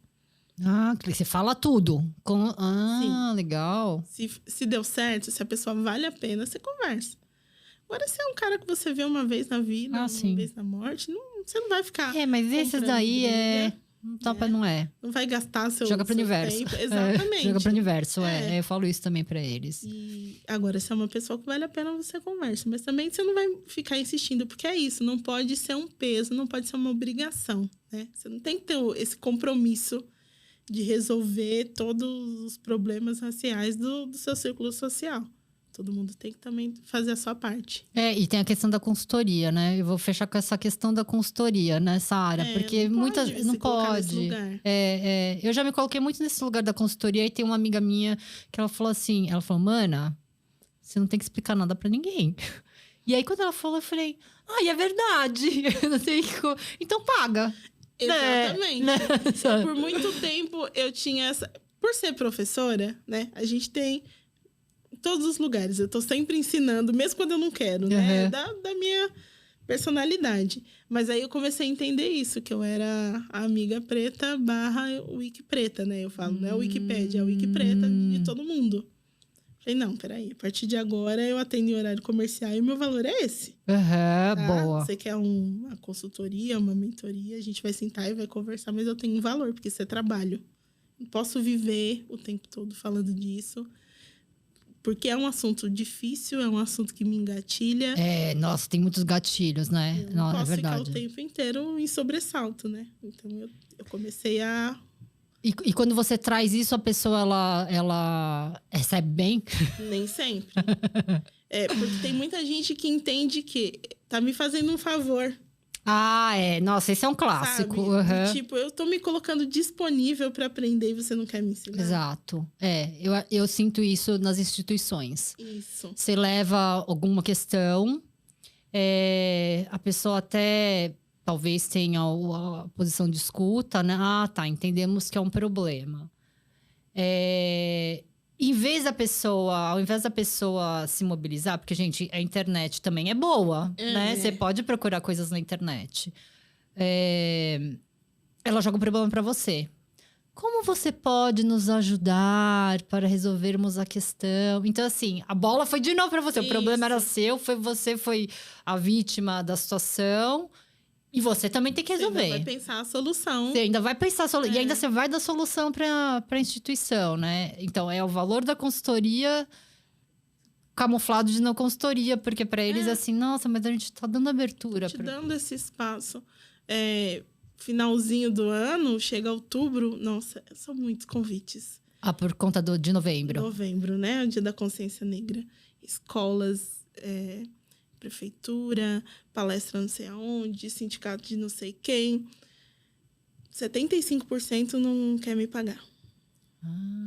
Você fala tudo. Sim. Legal. Se deu certo, se a pessoa vale a pena, você conversa. Agora, se é um cara que você vê uma vez na vida, uma vez na morte, você não vai ficar... mas esses daí não é. Não vai gastar seu Joga pro universo. Tempo. Exatamente. Joga pro universo, eu falo isso também pra eles. E agora, se é uma pessoa que vale a pena, você conversa. Mas também você não vai ficar insistindo, porque é isso. Não pode ser um peso, não pode ser uma obrigação, né? Você não tem que ter esse compromisso de resolver todos os problemas raciais do seu círculo social. Todo mundo tem que também fazer a sua parte. E tem a questão da consultoria, né? Eu vou fechar com essa questão da consultoria nessa área. Porque muitas... Não pode. Eu já me coloquei muito nesse lugar da consultoria. E tem uma amiga minha que ela falou assim... Ela falou, mana, você não tem que explicar nada pra ninguém. E aí, quando ela falou, eu falei... é verdade. Eu não sei como... Então, paga. Exatamente. Por muito tempo, eu tinha essa... Por ser professora, né? A gente tem... todos os lugares. Eu tô sempre ensinando, mesmo quando eu não quero, né? Da minha personalidade. Mas aí eu comecei a entender isso, que eu era a amiga preta / wiki preta, né? Eu falo, não é a Wikipédia, é a wiki preta de todo mundo. Falei, não, peraí. A partir de agora eu atendo em horário comercial e o meu valor é esse. Tá? Boa. Você quer uma consultoria, uma mentoria, a gente vai sentar e vai conversar, mas eu tenho um valor, porque isso é trabalho. Não posso viver o tempo todo falando disso. Porque é um assunto difícil, é um assunto que me engatilha. Nossa, tem muitos gatilhos, né? Eu não posso é verdade. ficar o tempo inteiro em sobressalto, né? Então, eu comecei a... E quando você traz isso, a pessoa, ela recebe bem? Nem sempre. Porque tem muita gente que entende que tá me fazendo um favor. Ah, é. Nossa, esse é um clássico. Sabe? Uhum. Tipo, eu tô me colocando disponível para aprender e você não quer me ensinar. Exato. Eu sinto isso nas instituições. Isso. Você leva alguma questão, a pessoa até talvez tenha a posição de escuta, né? Ah, tá, entendemos que é um problema. Ao invés da pessoa se mobilizar, porque, gente, a internet também é boa, né? Você pode procurar coisas na internet. Ela joga um problema para você. Como você pode nos ajudar para resolvermos a questão? Então, assim, a bola foi de novo para você. O problema era seu, você foi a vítima da situação. E você também tem que resolver. Você ainda vai pensar a solução. Você ainda vai pensar a solução. E ainda você vai dar solução para a instituição, né? Então, é o valor da consultoria camuflado de não consultoria. Porque para eles é assim, nossa, mas a gente tá dando abertura. Dando esse espaço. Finalzinho do ano, chega outubro. Nossa, são muitos convites. Ah, por conta de novembro. Novembro, né? O Dia da Consciência Negra. Escolas... prefeitura, palestra não sei aonde, sindicato de não sei quem. 75% não quer me pagar.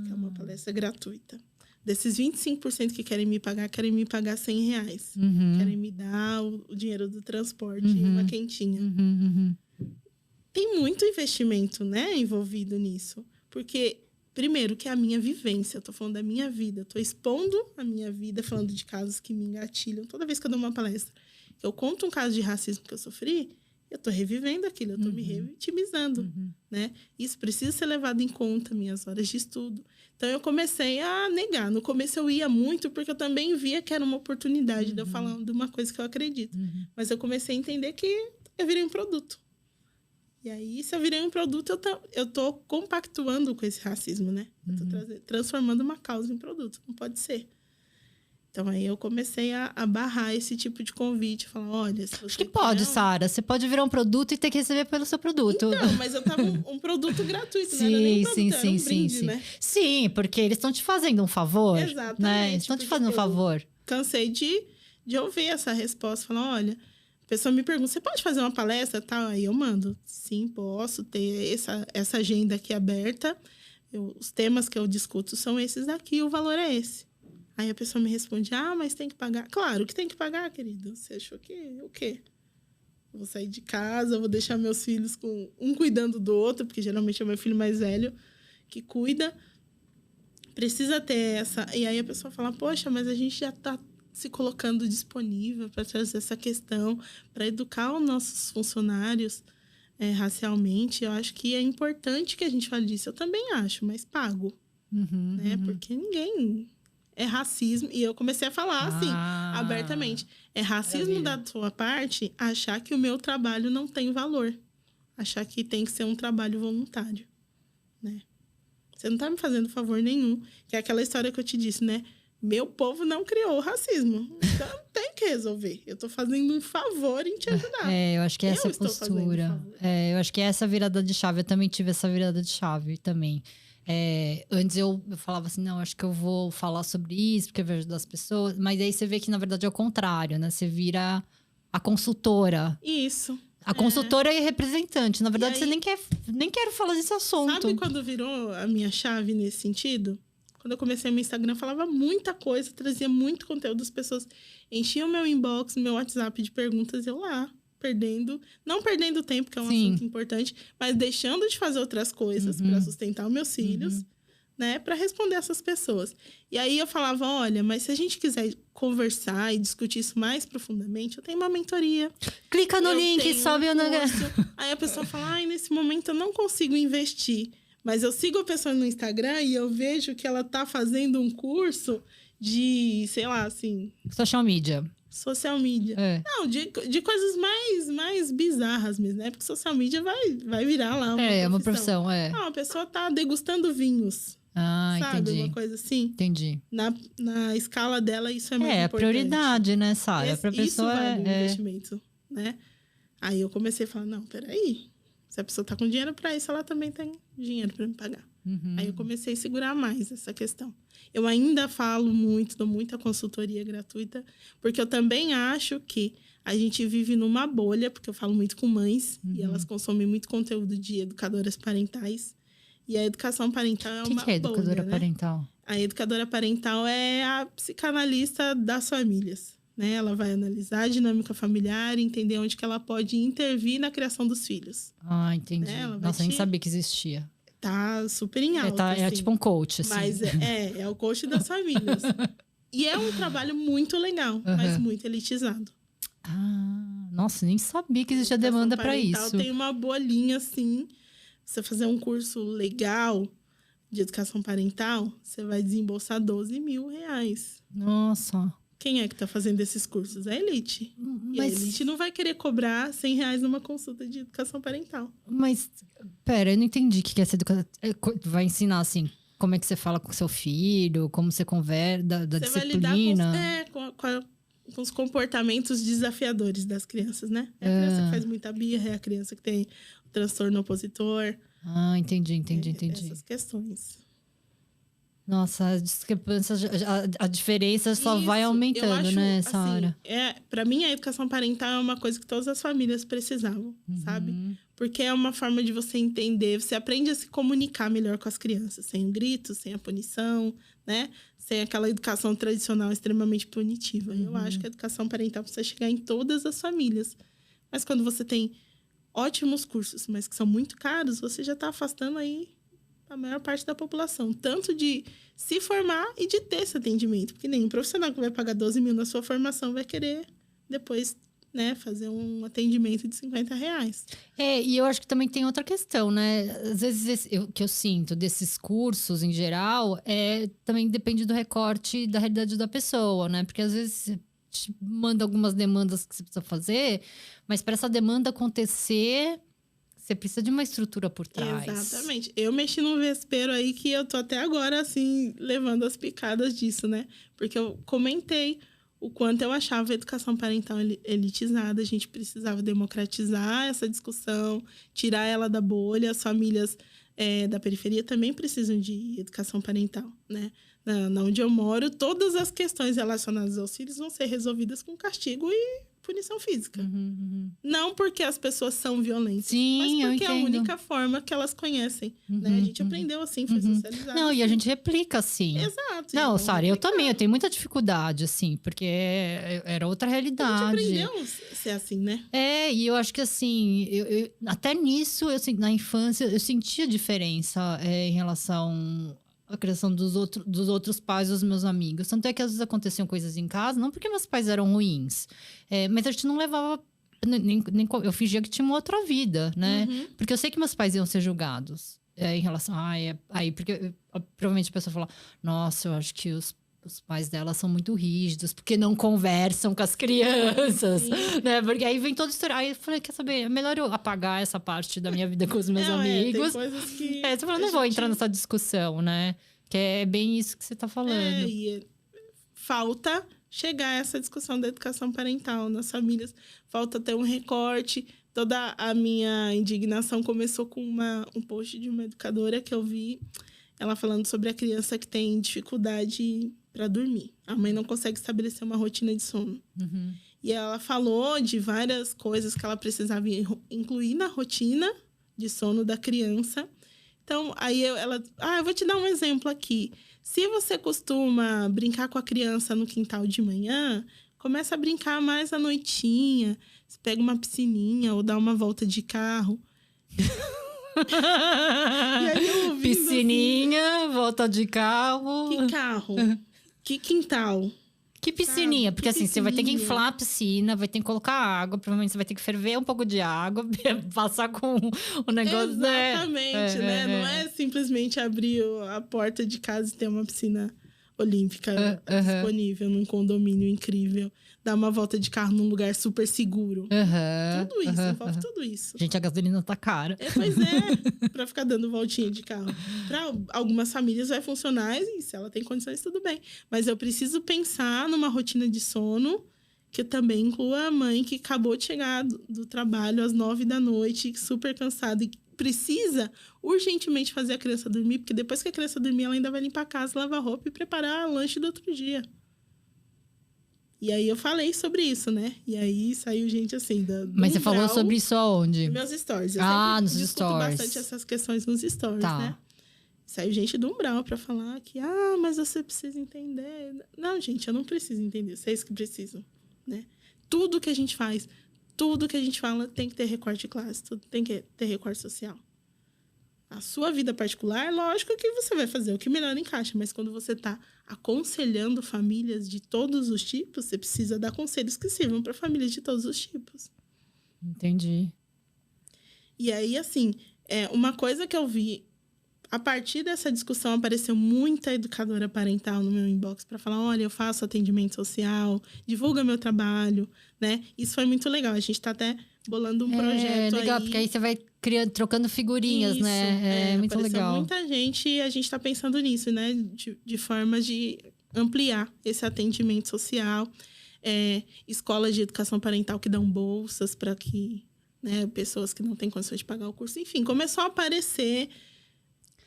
Que é uma palestra gratuita. Desses 25% que querem me pagar R$100. Querem me dar o dinheiro do transporte e uma quentinha. Tem muito investimento, né, envolvido nisso. Porque... Primeiro, que é a minha vivência. Eu tô falando da minha vida. Eu tô expondo a minha vida, falando de casos que me engatilham. Toda vez que eu dou uma palestra, eu conto um caso de racismo que eu sofri, eu tô revivendo aquilo, eu tô me revitimizando, né? Isso precisa ser levado em conta, minhas horas de estudo. Então, eu comecei a negar. No começo, eu ia muito, porque eu também via que era uma oportunidade de eu falar de uma coisa que eu acredito. Mas eu comecei a entender que eu virei um produto. E aí, se eu virei um produto, eu tô compactuando com esse racismo, né? Eu tô transformando uma causa em produto. Não pode ser. Então, aí eu comecei a barrar esse tipo de convite. Falar, olha... Se você Acho que pode, Sara. Você pode virar um produto e ter que receber pelo seu produto. Então, mas eu tava um produto gratuito. Não era nem produto, era um brinde, né? Sim, porque eles estão te fazendo um favor. Exatamente. Né? Eles estão te fazendo um favor. Cansei de ouvir essa resposta. Falar, olha... A pessoa me pergunta, você pode fazer uma palestra? Tal? Aí eu mando. Sim, posso ter essa agenda aqui aberta. Os temas que eu discuto são esses aqui, o valor é esse. Aí a pessoa me responde, mas tem que pagar. Claro que tem que pagar, querido. Você achou que o quê? Eu vou sair de casa, vou deixar meus filhos com um cuidando do outro, porque geralmente é o meu filho mais velho que cuida. Precisa ter essa... E aí a pessoa fala, poxa, mas a gente já tá se colocando disponível para trazer essa questão, para educar os nossos funcionários racialmente. Eu acho que é importante que a gente fale disso. Eu também acho, mas pago. Né? Porque ninguém... É racismo. E eu comecei a falar assim, abertamente. É racismo da sua parte achar que o meu trabalho não tem valor. Achar que tem que ser um trabalho voluntário. Né? Você não tá me fazendo favor nenhum. Que é aquela história que eu te disse, né? Meu povo não criou o racismo. Então, tem que resolver. Eu tô fazendo um favor em te ajudar. Eu acho que essa é a postura. Eu acho que é essa virada de chave. Eu também tive essa virada de chave também. Antes eu falava assim, não, acho que eu vou falar sobre isso, porque eu vou ajudar as pessoas. Mas aí você vê que, na verdade, é o contrário, né? Você vira a consultora. Isso. A consultora e representante. Na verdade, você nem quer falar desse assunto. Sabe quando virou a minha chave nesse sentido? Quando eu comecei meu Instagram, eu falava muita coisa, trazia muito conteúdo. As pessoas enchiam meu inbox, meu WhatsApp de perguntas, eu lá, não perdendo tempo, que é um assunto importante, mas deixando de fazer outras coisas para sustentar os meus filhos, né? Para responder essas pessoas. E aí eu falava, olha, mas se a gente quiser conversar e discutir isso mais profundamente, eu tenho uma mentoria. Clica no link, sobe o negócio. Aí a pessoa fala, nesse momento eu não consigo investir. Mas eu sigo a pessoa no Instagram e eu vejo que ela tá fazendo um curso de, sei lá, assim... Social media. Não, de coisas mais bizarras mesmo, né? Porque social media vai virar lá uma profissão. Não, a pessoa tá degustando vinhos. Sabe? Entendi. Uma coisa assim. Entendi. Na escala dela, isso é muito importante. É prioridade, né, Sara? Pra pessoa isso vale um investimento, né? Aí eu comecei a falar, não, peraí. Se a pessoa tá com dinheiro para isso, ela também tem dinheiro para me pagar. Aí eu comecei a segurar mais essa questão. Eu ainda falo muito, dou muita consultoria gratuita, porque eu também acho que A gente vive numa bolha, porque eu falo muito com mães, e elas consomem muito conteúdo de educadoras parentais. E a educação parental é uma bolha, que é educadora parental? A educadora parental é a psicanalista das famílias, né? Ela vai analisar a dinâmica familiar, entender onde que ela pode intervir na criação dos filhos. Ah, entendi. Né? Nossa, nem sabia que existia. Tá super em alta, É assim. tipo um coach, assim. Mas é o coach das famílias. E é um trabalho muito legal, mas muito elitizado. Ah, nossa, nem sabia que existia demanda para isso. Tem uma bolinha, assim. Você fazer um curso legal de educação parental, você vai desembolsar R$12.000. Nossa. Quem é que tá fazendo esses cursos? É a elite. E a elite não vai querer cobrar R$100 numa consulta de educação parental. Mas, pera, eu não entendi o que é essa educação. Vai ensinar, assim, como é que você fala com seu filho, como você conversa, da você disciplina. Vai lidar com os comportamentos desafiadores das crianças, né? É a criança que faz muita birra, é a criança que tem o transtorno opositor. Ah, entendi. Essas questões. Nossa, as discrepâncias, a diferença só vai aumentando, né, Sara? Para mim, a educação parental é uma coisa que todas as famílias precisavam, sabe? Porque é uma forma de você entender, você aprende a se comunicar melhor com as crianças, sem o grito, sem a punição, né? Sem aquela educação tradicional extremamente punitiva. Eu acho que a educação parental precisa chegar em todas as famílias. Mas quando você tem ótimos cursos, mas que são muito caros, você já está afastando aí a maior parte da população. Tanto de se formar e de ter esse atendimento. Porque nenhum profissional que vai pagar 12 mil na sua formação vai querer depois, né, fazer um atendimento de R$50. E eu acho que também tem outra questão, né? Às vezes, o que eu sinto desses cursos, em geral, também depende do recorte da realidade da pessoa, né? Porque às vezes te manda algumas demandas que você precisa fazer, mas para essa demanda acontecer, você precisa de uma estrutura por trás. Exatamente. Eu mexi num vespeiro aí que eu tô até agora, assim, levando as picadas disso, né? Porque eu comentei o quanto eu achava a educação parental elitizada. A gente precisava democratizar essa discussão, tirar ela da bolha. As famílias da periferia também precisam de educação parental, né? Na onde eu moro, todas as questões relacionadas aos filhos vão ser resolvidas com castigo e punição física. Não porque as pessoas são violentas, sim, mas porque é a única forma que elas conhecem. Né? A gente aprendeu assim, foi socializado. Não, assim. E a gente replica assim. Exato. Não, Sara, eu também. Eu tenho muita dificuldade, assim, porque era outra realidade. A gente aprendeu a ser assim, né? E eu acho que assim, até nisso, na infância, eu sentia diferença em relação a criação dos outros pais dos meus amigos. Tanto é que às vezes aconteciam coisas em casa, não porque meus pais eram ruins, mas a gente não levava... eu fingia que tinha uma outra vida, né? Porque eu sei que meus pais iam ser julgados em relação... porque provavelmente a pessoa fala... Nossa, eu acho que os pais dela são muito rígidos, porque não conversam com as crianças, né? Porque aí vem toda a história. Aí eu falei, quer saber? É melhor eu apagar essa parte da minha vida com os meus amigos. Tem coisas que... você falou, não vou entrar nessa discussão, né? Que é bem isso que você tá falando. Falta chegar a essa discussão da educação parental nas famílias. Falta ter um recorte. Toda a minha indignação começou com um post de uma educadora que eu vi, ela falando sobre a criança que tem dificuldade para dormir. A mãe não consegue estabelecer uma rotina de sono. E ela falou de várias coisas que ela precisava incluir na rotina de sono da criança. Então, aí eu vou te dar um exemplo aqui. Se você costuma brincar com a criança no quintal de manhã, começa a brincar mais à noitinha. Você pega uma piscininha ou dá uma volta de carro. E aí eu piscininha, assim, volta de carro. Que carro? Que quintal? Que piscininha, sabe? Porque assim, você vai ter que inflar a piscina, vai ter que colocar água, provavelmente você vai ter que ferver um pouco de água, passar com o negócio... Exatamente, né? Não é simplesmente abrir a porta de casa e ter uma piscina olímpica disponível num condomínio incrível. Dar uma volta de carro num lugar super seguro. Tudo isso, envolve tudo isso. Gente, a gasolina tá cara. Pois é, pra ficar dando voltinha de carro. Pra algumas famílias vai funcionar e se ela tem condições, tudo bem. Mas eu preciso pensar numa rotina de sono que também inclua a mãe que acabou de chegar do trabalho às 9 da noite, super cansada e precisa urgentemente fazer a criança dormir, porque depois que a criança dormir, ela ainda vai limpar a casa, lavar roupa e preparar o lanche do outro dia. E aí eu falei sobre isso, né? E aí saiu gente assim Mas você falou sobre isso aonde? Nos meus stories. Eu nos discuto stories. bastante essas questões nos stories, Tá. né? Saiu gente do umbral pra falar que, mas você precisa entender. Não, gente, eu não preciso entender. Vocês que precisam, né? Tudo que a gente faz, tudo que a gente fala tem que ter recorte de classe, tudo tem que ter recorte social. A sua vida particular, lógico que você vai fazer o que melhor encaixa, mas quando você está aconselhando famílias de todos os tipos, você precisa dar conselhos que sirvam para famílias de todos os tipos. Entendi. E aí, assim, uma coisa que eu vi, a partir dessa discussão, apareceu muita educadora parental no meu inbox para falar, olha, eu faço atendimento social, divulga meu trabalho, né? Isso foi muito legal. A gente está até bolando um projeto legal, aí. porque aí você vai trocando figurinhas, Isso, né? É muito legal. Muita gente e a gente está pensando nisso, né? De formas de ampliar esse atendimento social. Escolas de educação parental que dão bolsas para que, né, pessoas que não têm condições de pagar o curso. Enfim, começou a aparecer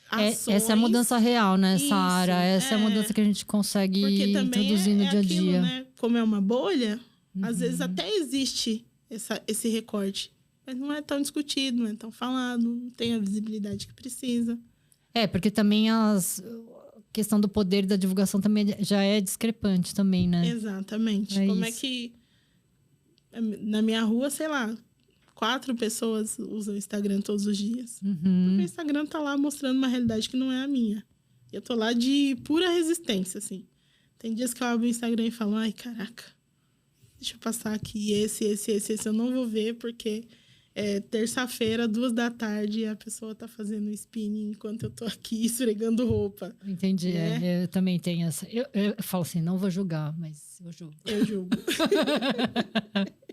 ações. Essa é a mudança real, né, Sara? Essa é a mudança que a gente consegue introduzir no dia a dia. Aquilo, né? Como é uma bolha, às vezes até existe esse recorte. Mas não é tão discutido, não é tão falado, não tem a visibilidade que precisa. Porque também a questão do poder da divulgação também já é discrepante também, né? Exatamente. Como é que... Na minha rua, sei lá, 4 pessoas usam o Instagram todos os dias. Porque o Instagram tá lá mostrando uma realidade que não é a minha. Eu tô lá de pura resistência, assim. Tem dias que eu abro o Instagram e falo, ai, caraca, deixa eu passar aqui esse eu não vou ver, porque é terça-feira, 2h, e a pessoa tá fazendo spinning enquanto eu tô aqui esfregando roupa. Entendi, eu também tenho essa... Eu falo assim, não vou julgar, mas eu julgo. Eu julgo.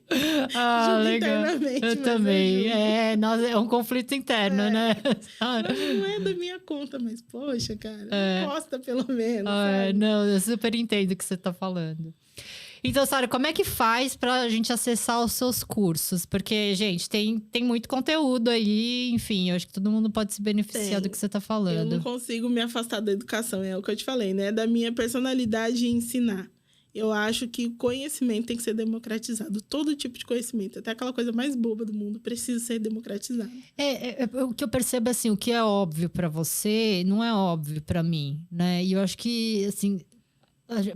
Julgo legal. Eu também. Nossa, é um conflito interno, né? Não é da minha conta, mas poxa, cara, posta pelo menos. Não, eu super entendo o que você tá falando. Então, Sara, como é que faz pra gente acessar os seus cursos? Porque, gente, tem muito conteúdo aí, enfim, eu acho que todo mundo pode se beneficiar do que você tá falando. Eu não consigo me afastar da educação, é o que eu te falei, né? Da minha personalidade em ensinar. Eu acho que o conhecimento tem que ser democratizado. Todo tipo de conhecimento, até aquela coisa mais boba do mundo, precisa ser democratizado. O que eu percebo, assim, o que é óbvio pra você, não é óbvio pra mim, né? E eu acho que, assim...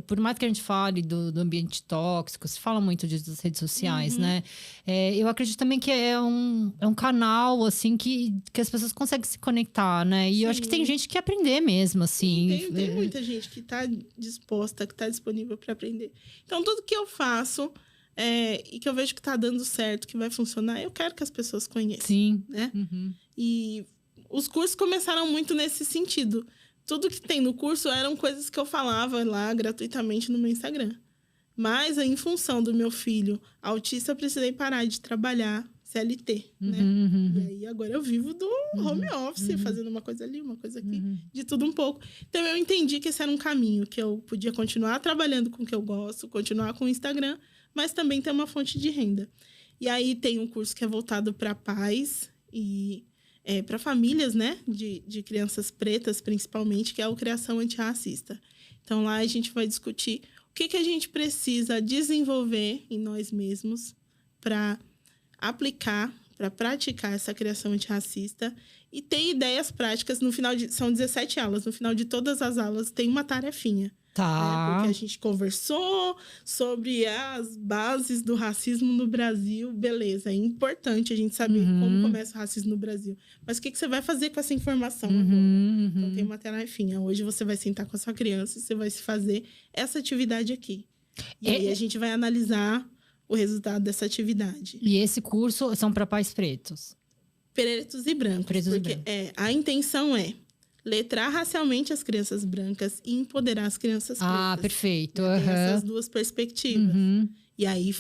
Por mais que a gente fale do ambiente tóxico, se fala muito disso das redes sociais, né? Eu acredito também que é um canal, assim, que as pessoas conseguem se conectar, né? E eu acho que tem gente que quer aprender mesmo, assim. Tem muita gente que está disposta, que está disponível para aprender. Então, tudo que eu faço e que eu vejo que está dando certo, que vai funcionar, eu quero que as pessoas conheçam. Sim. Né? E os cursos começaram muito nesse sentido. Tudo que tem no curso eram coisas que eu falava lá gratuitamente no meu Instagram. Mas, em função do meu filho autista, eu precisei parar de trabalhar CLT, né? E aí, agora eu vivo do home office, fazendo uma coisa ali, uma coisa aqui, de tudo um pouco. Então, eu entendi que esse era um caminho, que eu podia continuar trabalhando com o que eu gosto, continuar com o Instagram, mas também ter uma fonte de renda. E aí, tem um curso que é voltado para pais e... para famílias, né, de crianças pretas, principalmente, que é o Criação Antirracista. Então, lá a gente vai discutir o que a gente precisa desenvolver em nós mesmos para aplicar, para praticar essa criação antirracista e ter ideias práticas. No final são 17 aulas. No final de todas as aulas tem uma tarefinha. Tá. Porque a gente conversou sobre as bases do racismo no Brasil. Beleza, é importante a gente saber como começa o racismo no Brasil. Mas o que você vai fazer com essa informação agora? Então, tem uma tarefinha. Hoje você vai sentar com a sua criança e você vai se fazer essa atividade aqui. E aí a gente vai analisar o resultado dessa atividade. E esse curso são para pais pretos? Pretos e brancos. Porque a intenção é letrar racialmente as crianças brancas e empoderar as crianças pretas. Ah, perfeito. Tem essas duas perspectivas. E aí,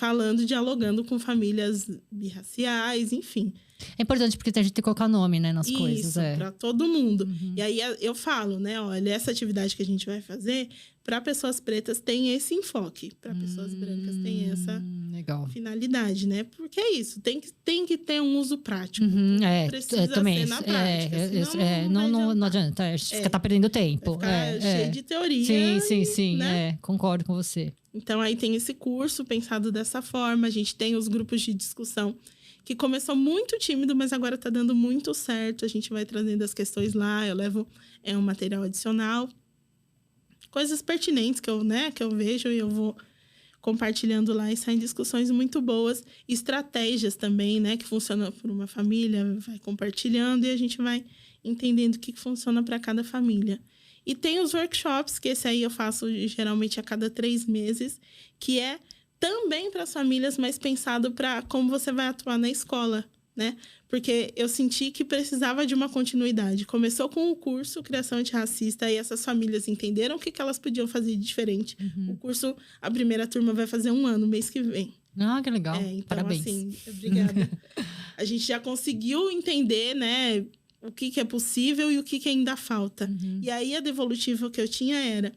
dialogando com famílias birraciais, enfim. É importante porque a gente tem que colocar nome, né, nas coisas. Isso, para todo mundo. E aí, eu falo, né, olha, essa atividade que a gente vai fazer, para pessoas pretas tem esse enfoque. Para pessoas brancas tem essa finalidade, né? Porque é isso, tem que ter um uso prático. Precisa também, ser na prática. Não adianta, a gente fica perdendo tempo. Vai ficar cheio de teoria. Sim, né? Concordo com você. Então, aí tem esse curso pensado dessa forma. A gente tem os grupos de discussão, que começou muito tímido, mas agora está dando muito certo. A gente vai trazendo as questões lá, eu levo um material adicional. Coisas pertinentes que eu vejo e eu vou compartilhando lá e saem discussões muito boas. Estratégias também, né, que funcionam para uma família, vai compartilhando e a gente vai entendendo o que funciona para cada família. E tem os workshops, que esse aí eu faço geralmente a cada 3 meses, que é também para as famílias, mas pensado para como você vai atuar na escola, né? Porque eu senti que precisava de uma continuidade. Começou com o curso Criação Antirracista e essas famílias entenderam o que elas podiam fazer de diferente. O curso, a primeira turma vai fazer 1 ano, mês que vem. Ah, que legal. Então, parabéns. Assim, obrigada. A gente já conseguiu entender, né, o que é possível e o que ainda falta. E aí, a devolutiva que eu tinha era...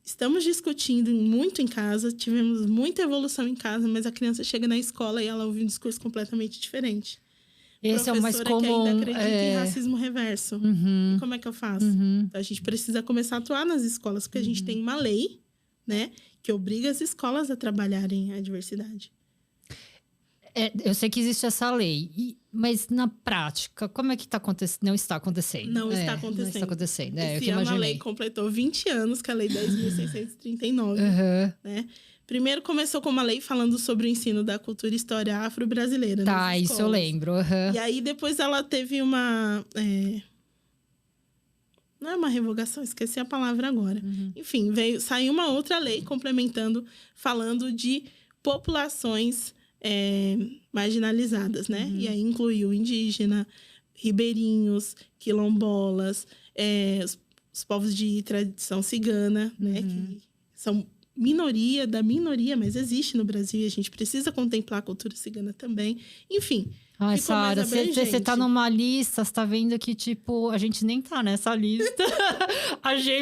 Estamos discutindo muito em casa, tivemos muita evolução em casa, mas a criança chega na escola e ela ouve um discurso completamente diferente. Esse é o mais comum. Que ainda acredita em racismo reverso. E como é que eu faço? Então, a gente precisa começar a atuar nas escolas, porque a gente tem uma lei, né, que obriga as escolas a trabalharem a diversidade. Eu sei que existe essa lei, mas na prática, como é que está acontecendo? Não está acontecendo. Não está acontecendo. Não está acontecendo. Esse ano a lei completou 20 anos, que é a Lei 10.639, né? Primeiro começou com uma lei falando sobre o ensino da cultura e história afro-brasileira. Tá, isso eu lembro. E aí depois ela teve uma... Não é uma revogação, esqueci a palavra agora. Enfim, saiu uma outra lei complementando, falando de populações marginalizadas, né? E aí incluiu indígena, ribeirinhos, quilombolas, os povos de tradição cigana, né? Que são minoria da minoria, mas existe no Brasil e a gente precisa contemplar a cultura cigana também. Enfim... Ai, Sara, você tá numa lista, você tá vendo que, tipo, a gente nem tá nessa lista.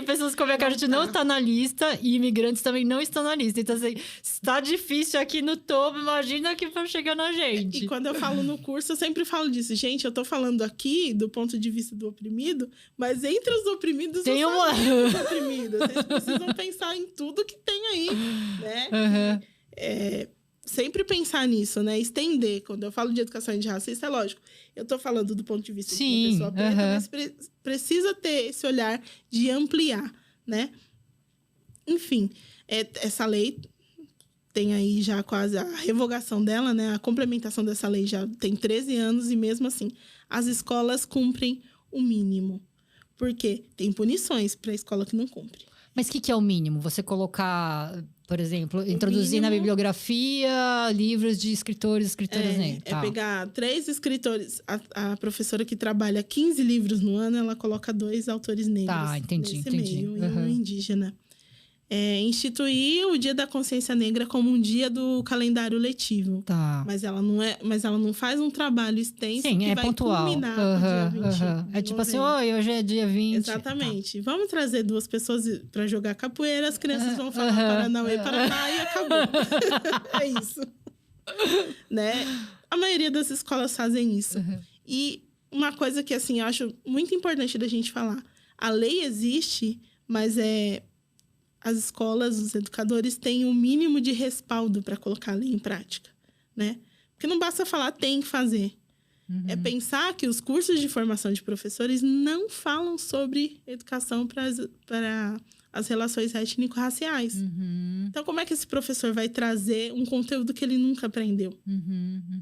Pessoas como é que a gente não tá na lista e imigrantes também não estão na lista. Então, assim, está difícil aqui no topo, imagina que vai chegar na gente. E quando eu falo no curso, eu sempre falo disso. Gente, eu tô falando aqui do ponto de vista do oprimido, mas entre os oprimidos, tem os oprimidos. Vocês precisam pensar em tudo que tem aí, né? Sempre pensar nisso, né? Estender. Quando eu falo de educação antirracista, é lógico. Eu tô falando do ponto de vista de uma pessoa preta, mas precisa ter esse olhar de ampliar, né? Enfim, essa lei tem aí já quase a revogação dela, né? A complementação dessa lei já tem 13 anos e mesmo assim, as escolas cumprem o mínimo. Por quê? Tem punições para a escola que não cumpre. Mas o que é o mínimo? Você colocar, por exemplo, introduzir na bibliografia livros de escritoras, pegar 3 escritores. A professora que trabalha 15 livros no ano, ela coloca 2 autores negros. Tá, entendi. Meio, e um indígena. Instituir o Dia da Consciência Negra como um dia do calendário letivo. Tá. Mas ela não faz um trabalho extenso que vai pontual. Culminar no dia 20 É tipo assim, hoje é dia 20. Exatamente. Tá. Vamos trazer 2 pessoas para jogar capoeira, as crianças vão falar Paranauê, Paraná e acabou. É isso. Né? A maioria das escolas fazem isso. E uma coisa que, assim, eu acho muito importante da gente falar. A lei existe, mas as escolas, os educadores têm um mínimo de respaldo para colocar a lei em prática, né? Porque não basta falar tem que fazer. É pensar que os cursos de formação de professores não falam sobre educação para as relações étnico-raciais. Então, como é que esse professor vai trazer um conteúdo que ele nunca aprendeu?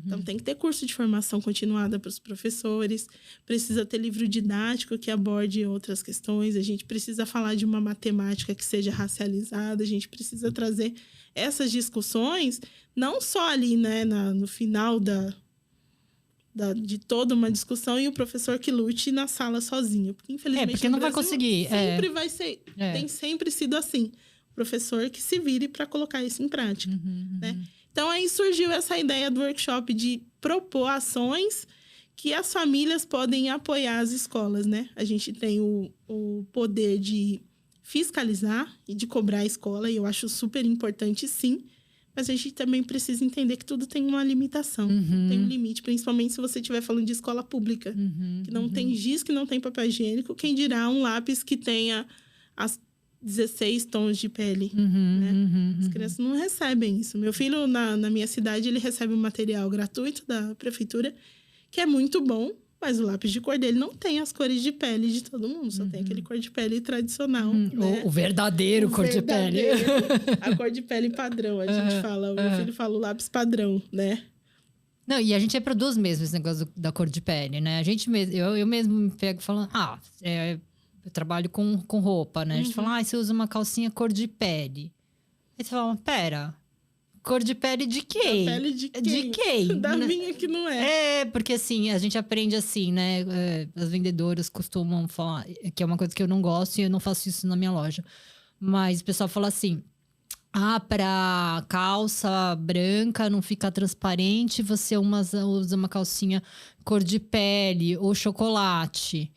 Então, tem que ter curso de formação continuada para os professores, precisa ter livro didático que aborde outras questões, a gente precisa falar de uma matemática que seja racializada, a gente precisa trazer essas discussões, não só ali, né, no final de toda uma discussão e o professor que lute na sala sozinho. Porque, infelizmente, porque não vai conseguir. Sempre vai ser... Tem sempre sido assim. O professor que se vire para colocar isso em prática. Né? Então, aí surgiu essa ideia do workshop de propor ações que as famílias podem apoiar as escolas, né? A gente tem o poder de fiscalizar e de cobrar a escola, e eu acho super importante, sim. Mas a gente também precisa entender que tudo tem uma limitação. Tem um limite, principalmente se você estiver falando de escola pública. Que não tem giz, que não tem papel higiênico. Quem dirá um lápis que tenha 16 tons de pele, né? As crianças não recebem isso. Meu filho, na minha cidade, ele recebe um material gratuito da prefeitura, que é muito bom, mas o lápis de cor dele não tem as cores de pele de todo mundo. Só tem aquele cor de pele tradicional, né? O verdadeiro cor de pele. A cor de pele padrão, a gente fala. O meu filho fala o lápis padrão, né? Não, e a gente reproduz mesmo esse negócio da cor de pele, né? A gente mesmo, eu mesmo me pego falando, eu trabalho com roupa, né? A gente fala, você usa uma calcinha cor de pele. Aí você fala, pera, cor de pele de quem? Da pele de quem? De quem? Da minha que não é. Porque assim, a gente aprende assim, né? As vendedoras costumam falar, que é uma coisa que eu não gosto e eu não faço isso na minha loja. Mas o pessoal fala assim, pra calça branca não ficar transparente, você usa uma calcinha cor de pele ou chocolate.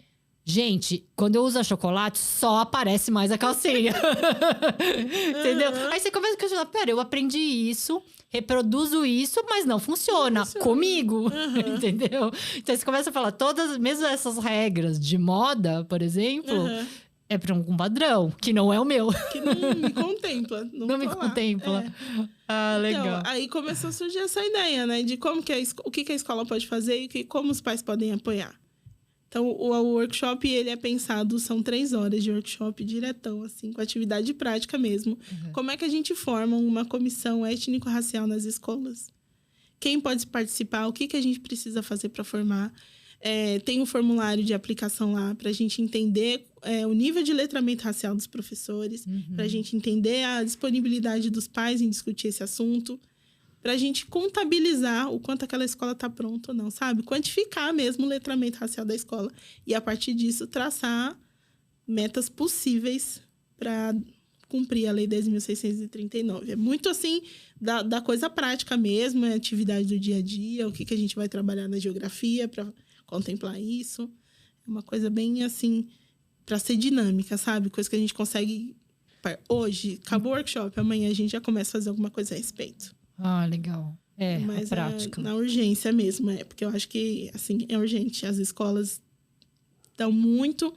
Gente, quando eu uso chocolate, só aparece mais a calcinha. Entendeu? Aí você começa a questionar, pera, eu aprendi isso, reproduzo isso, mas não funciona comigo. Entendeu? Então você começa a falar, mesmo essas regras de moda, por exemplo, é para um padrão, que não é o meu. Que não me contempla. Não me contempla. Legal. Então, aí começou a surgir essa ideia, né? De como o que a escola pode fazer e como os pais podem apoiar. Então, o workshop, ele é pensado, são 3 horas de workshop diretão, assim, com atividade prática mesmo. Como é que a gente forma uma comissão étnico-racial nas escolas? Quem pode participar? O que a gente precisa fazer para formar? Tem um formulário de aplicação lá para a gente entender o nível de letramento racial dos professores, para a gente entender a disponibilidade dos pais em discutir esse assunto, para a gente contabilizar o quanto aquela escola está pronta ou não, sabe? Quantificar mesmo o letramento racial da escola. E, a partir disso, traçar metas possíveis para cumprir a Lei 10.639. É muito, assim, da coisa prática mesmo, é atividade do dia a dia, o que a gente vai trabalhar na geografia para contemplar isso. É uma coisa bem, assim, para ser dinâmica, sabe? Coisa que a gente consegue... Hoje, acabou o workshop, amanhã a gente já começa a fazer alguma coisa a respeito. Legal. Mas a prática. Na urgência mesmo, porque eu acho que, assim, é urgente. As escolas estão muito...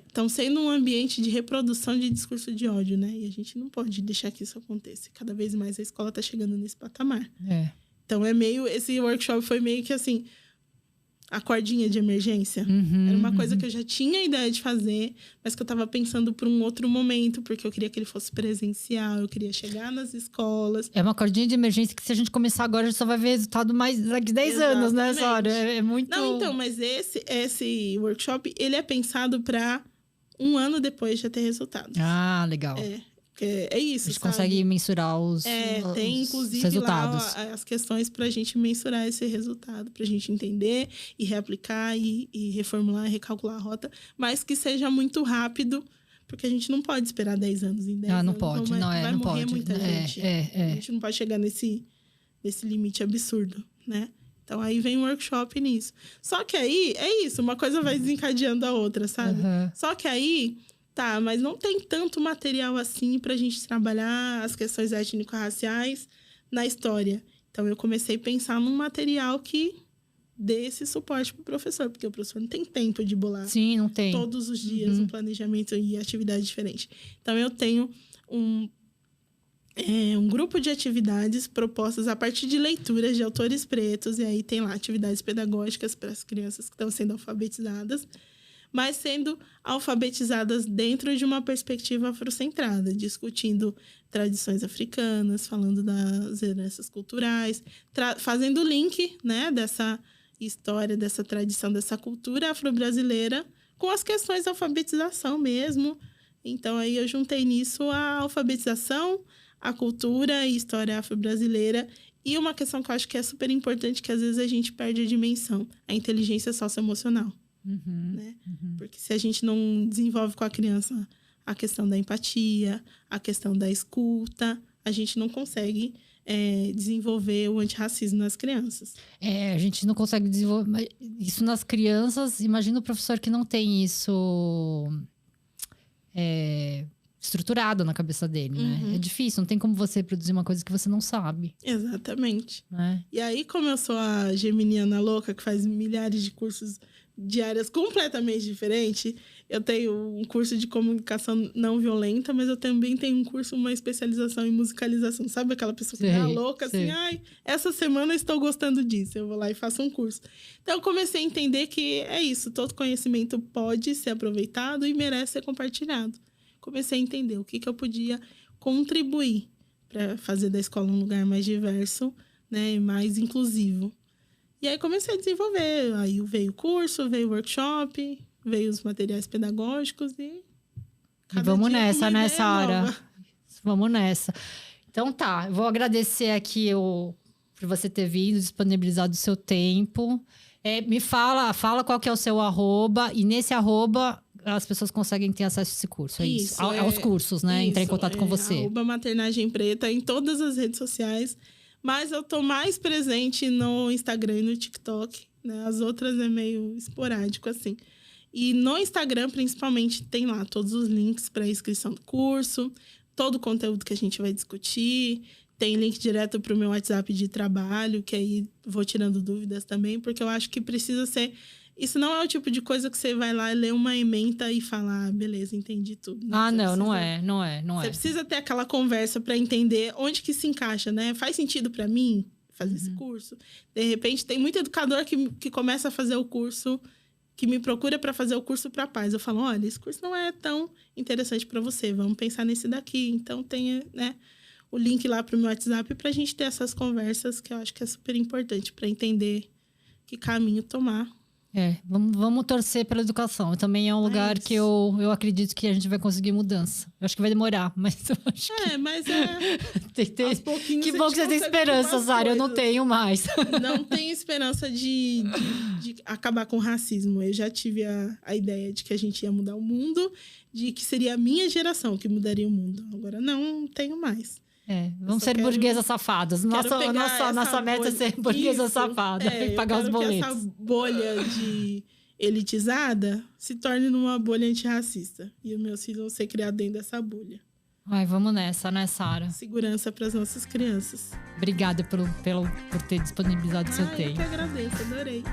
Estão sendo um ambiente de reprodução de discurso de ódio, né? E a gente não pode deixar que isso aconteça. Cada vez mais a escola está chegando nesse patamar. Então, esse workshop foi meio que, assim... a cordinha de emergência. Era uma coisa que eu já tinha ideia de fazer, mas que eu estava pensando por um outro momento, porque eu queria que ele fosse presencial, eu queria chegar nas escolas. É uma cordinha de emergência que, se a gente começar agora, a gente só vai ver resultado mais daqui 10 anos, né, Sara? É muito... Não, então, mas esse workshop, ele é pensado para 1 ano depois já ter resultados. Legal. É isso, a gente consegue mensurar os tem, inclusive, resultados. Lá as questões para a gente mensurar esse resultado, para a gente entender e reaplicar e reformular, recalcular a rota, mas que seja muito rápido, porque a gente não pode esperar 10 anos em 10 anos. Não pode, então vai não morrer pode. Muita gente. A gente não pode chegar nesse limite absurdo, né? Então, aí vem um workshop nisso. Só que aí, é isso, uma coisa vai desencadeando a outra, sabe? Só que aí... Tá, mas não tem tanto material assim pra gente trabalhar as questões étnico-raciais na história. Então, eu comecei a pensar num material que dê esse suporte pro professor, porque o professor não tem tempo de bolar não tem. Todos os dias um planejamento e atividade diferente. Então, eu tenho um grupo de atividades propostas a partir de leituras de autores pretos, e aí tem lá atividades pedagógicas para as crianças que estão sendo alfabetizadas, mas sendo alfabetizadas dentro de uma perspectiva afrocentrada, discutindo tradições africanas, falando das heranças culturais, fazendo o link, né, dessa história, dessa tradição, dessa cultura afro-brasileira com as questões da alfabetização mesmo. Então, aí eu juntei nisso a alfabetização, a cultura e história afro-brasileira, e uma questão que eu acho que é super importante, que às vezes a gente perde a dimensão, a inteligência socioemocional. Né? Porque se a gente não desenvolve com a criança a questão da empatia, a questão da escuta, a gente não consegue desenvolver o antirracismo nas crianças. A gente não consegue desenvolver isso nas crianças. Imagina o professor que não tem isso estruturado na cabeça dele, né? É difícil, não tem como você produzir uma coisa que você não sabe. Exatamente. E aí, como eu sou a geminiana louca que faz milhares de cursos de áreas completamente diferentes. Eu tenho um curso de comunicação não violenta, mas eu também tenho um curso, uma especialização em musicalização. Sabe aquela pessoa que tá louca, assim, ai, essa semana eu estou gostando disso. Eu vou lá e faço um curso. Então, eu comecei a entender que é isso. Todo conhecimento pode ser aproveitado e merece ser compartilhado. Comecei a entender o que eu podia contribuir para fazer da escola um lugar mais diverso, né, mais inclusivo. E aí comecei a desenvolver. Aí veio o curso, veio o workshop, veio os materiais pedagógicos e vamos nessa, né, Sara? Vamos nessa. Então tá, eu vou agradecer aqui por você ter vindo, disponibilizado o seu tempo. Me fala qual que é o seu @ e nesse @ as pessoas conseguem ter acesso a esse curso, é isso? Aos cursos, né? Entrar em contato com você. @maternagem preta em todas as redes sociais, mas eu tô mais presente no Instagram e no TikTok, né? As outras é meio esporádico, assim. E no Instagram, principalmente, tem lá todos os links para inscrição do curso, todo o conteúdo que a gente vai discutir. Tem link direto para o meu WhatsApp de trabalho, que aí vou tirando dúvidas também, porque eu acho que precisa ser... Isso não é o tipo de coisa que você vai lá e lê uma ementa e fala, beleza, entendi tudo. Não é. Você precisa ter aquela conversa para entender onde que se encaixa, né? Faz sentido para mim fazer esse curso? De repente, tem muito educador que começa a fazer o curso, que me procura para fazer o curso para pais. Eu falo, olha, esse curso não é tão interessante para você, vamos pensar nesse daqui. Então, tem, né, o link lá para o meu WhatsApp para a gente ter essas conversas, que eu acho que é super importante para entender que caminho tomar. Vamos torcer pela educação. Também é um lugar que eu acredito que a gente vai conseguir mudança. Eu acho que vai demorar, mas eu acho que... mas tem que ter... Que bom que você tem esperança, Sara. Eu não tenho mais. Não tenho esperança de acabar com o racismo. Eu já tive a ideia de que a gente ia mudar o mundo, de que seria a minha geração que mudaria o mundo. Agora não tenho mais. Vamos ser burguesas safadas. Nossa meta é ser burguesa safada e pagar os boletos. Que essa bolha de elitizada se torne numa bolha antirracista. E os meus filhos vão ser criados dentro dessa bolha. Vamos nessa, né, Sara? Segurança para as nossas crianças. Obrigada por ter disponibilizado o seu tempo. Eu que agradeço, adorei.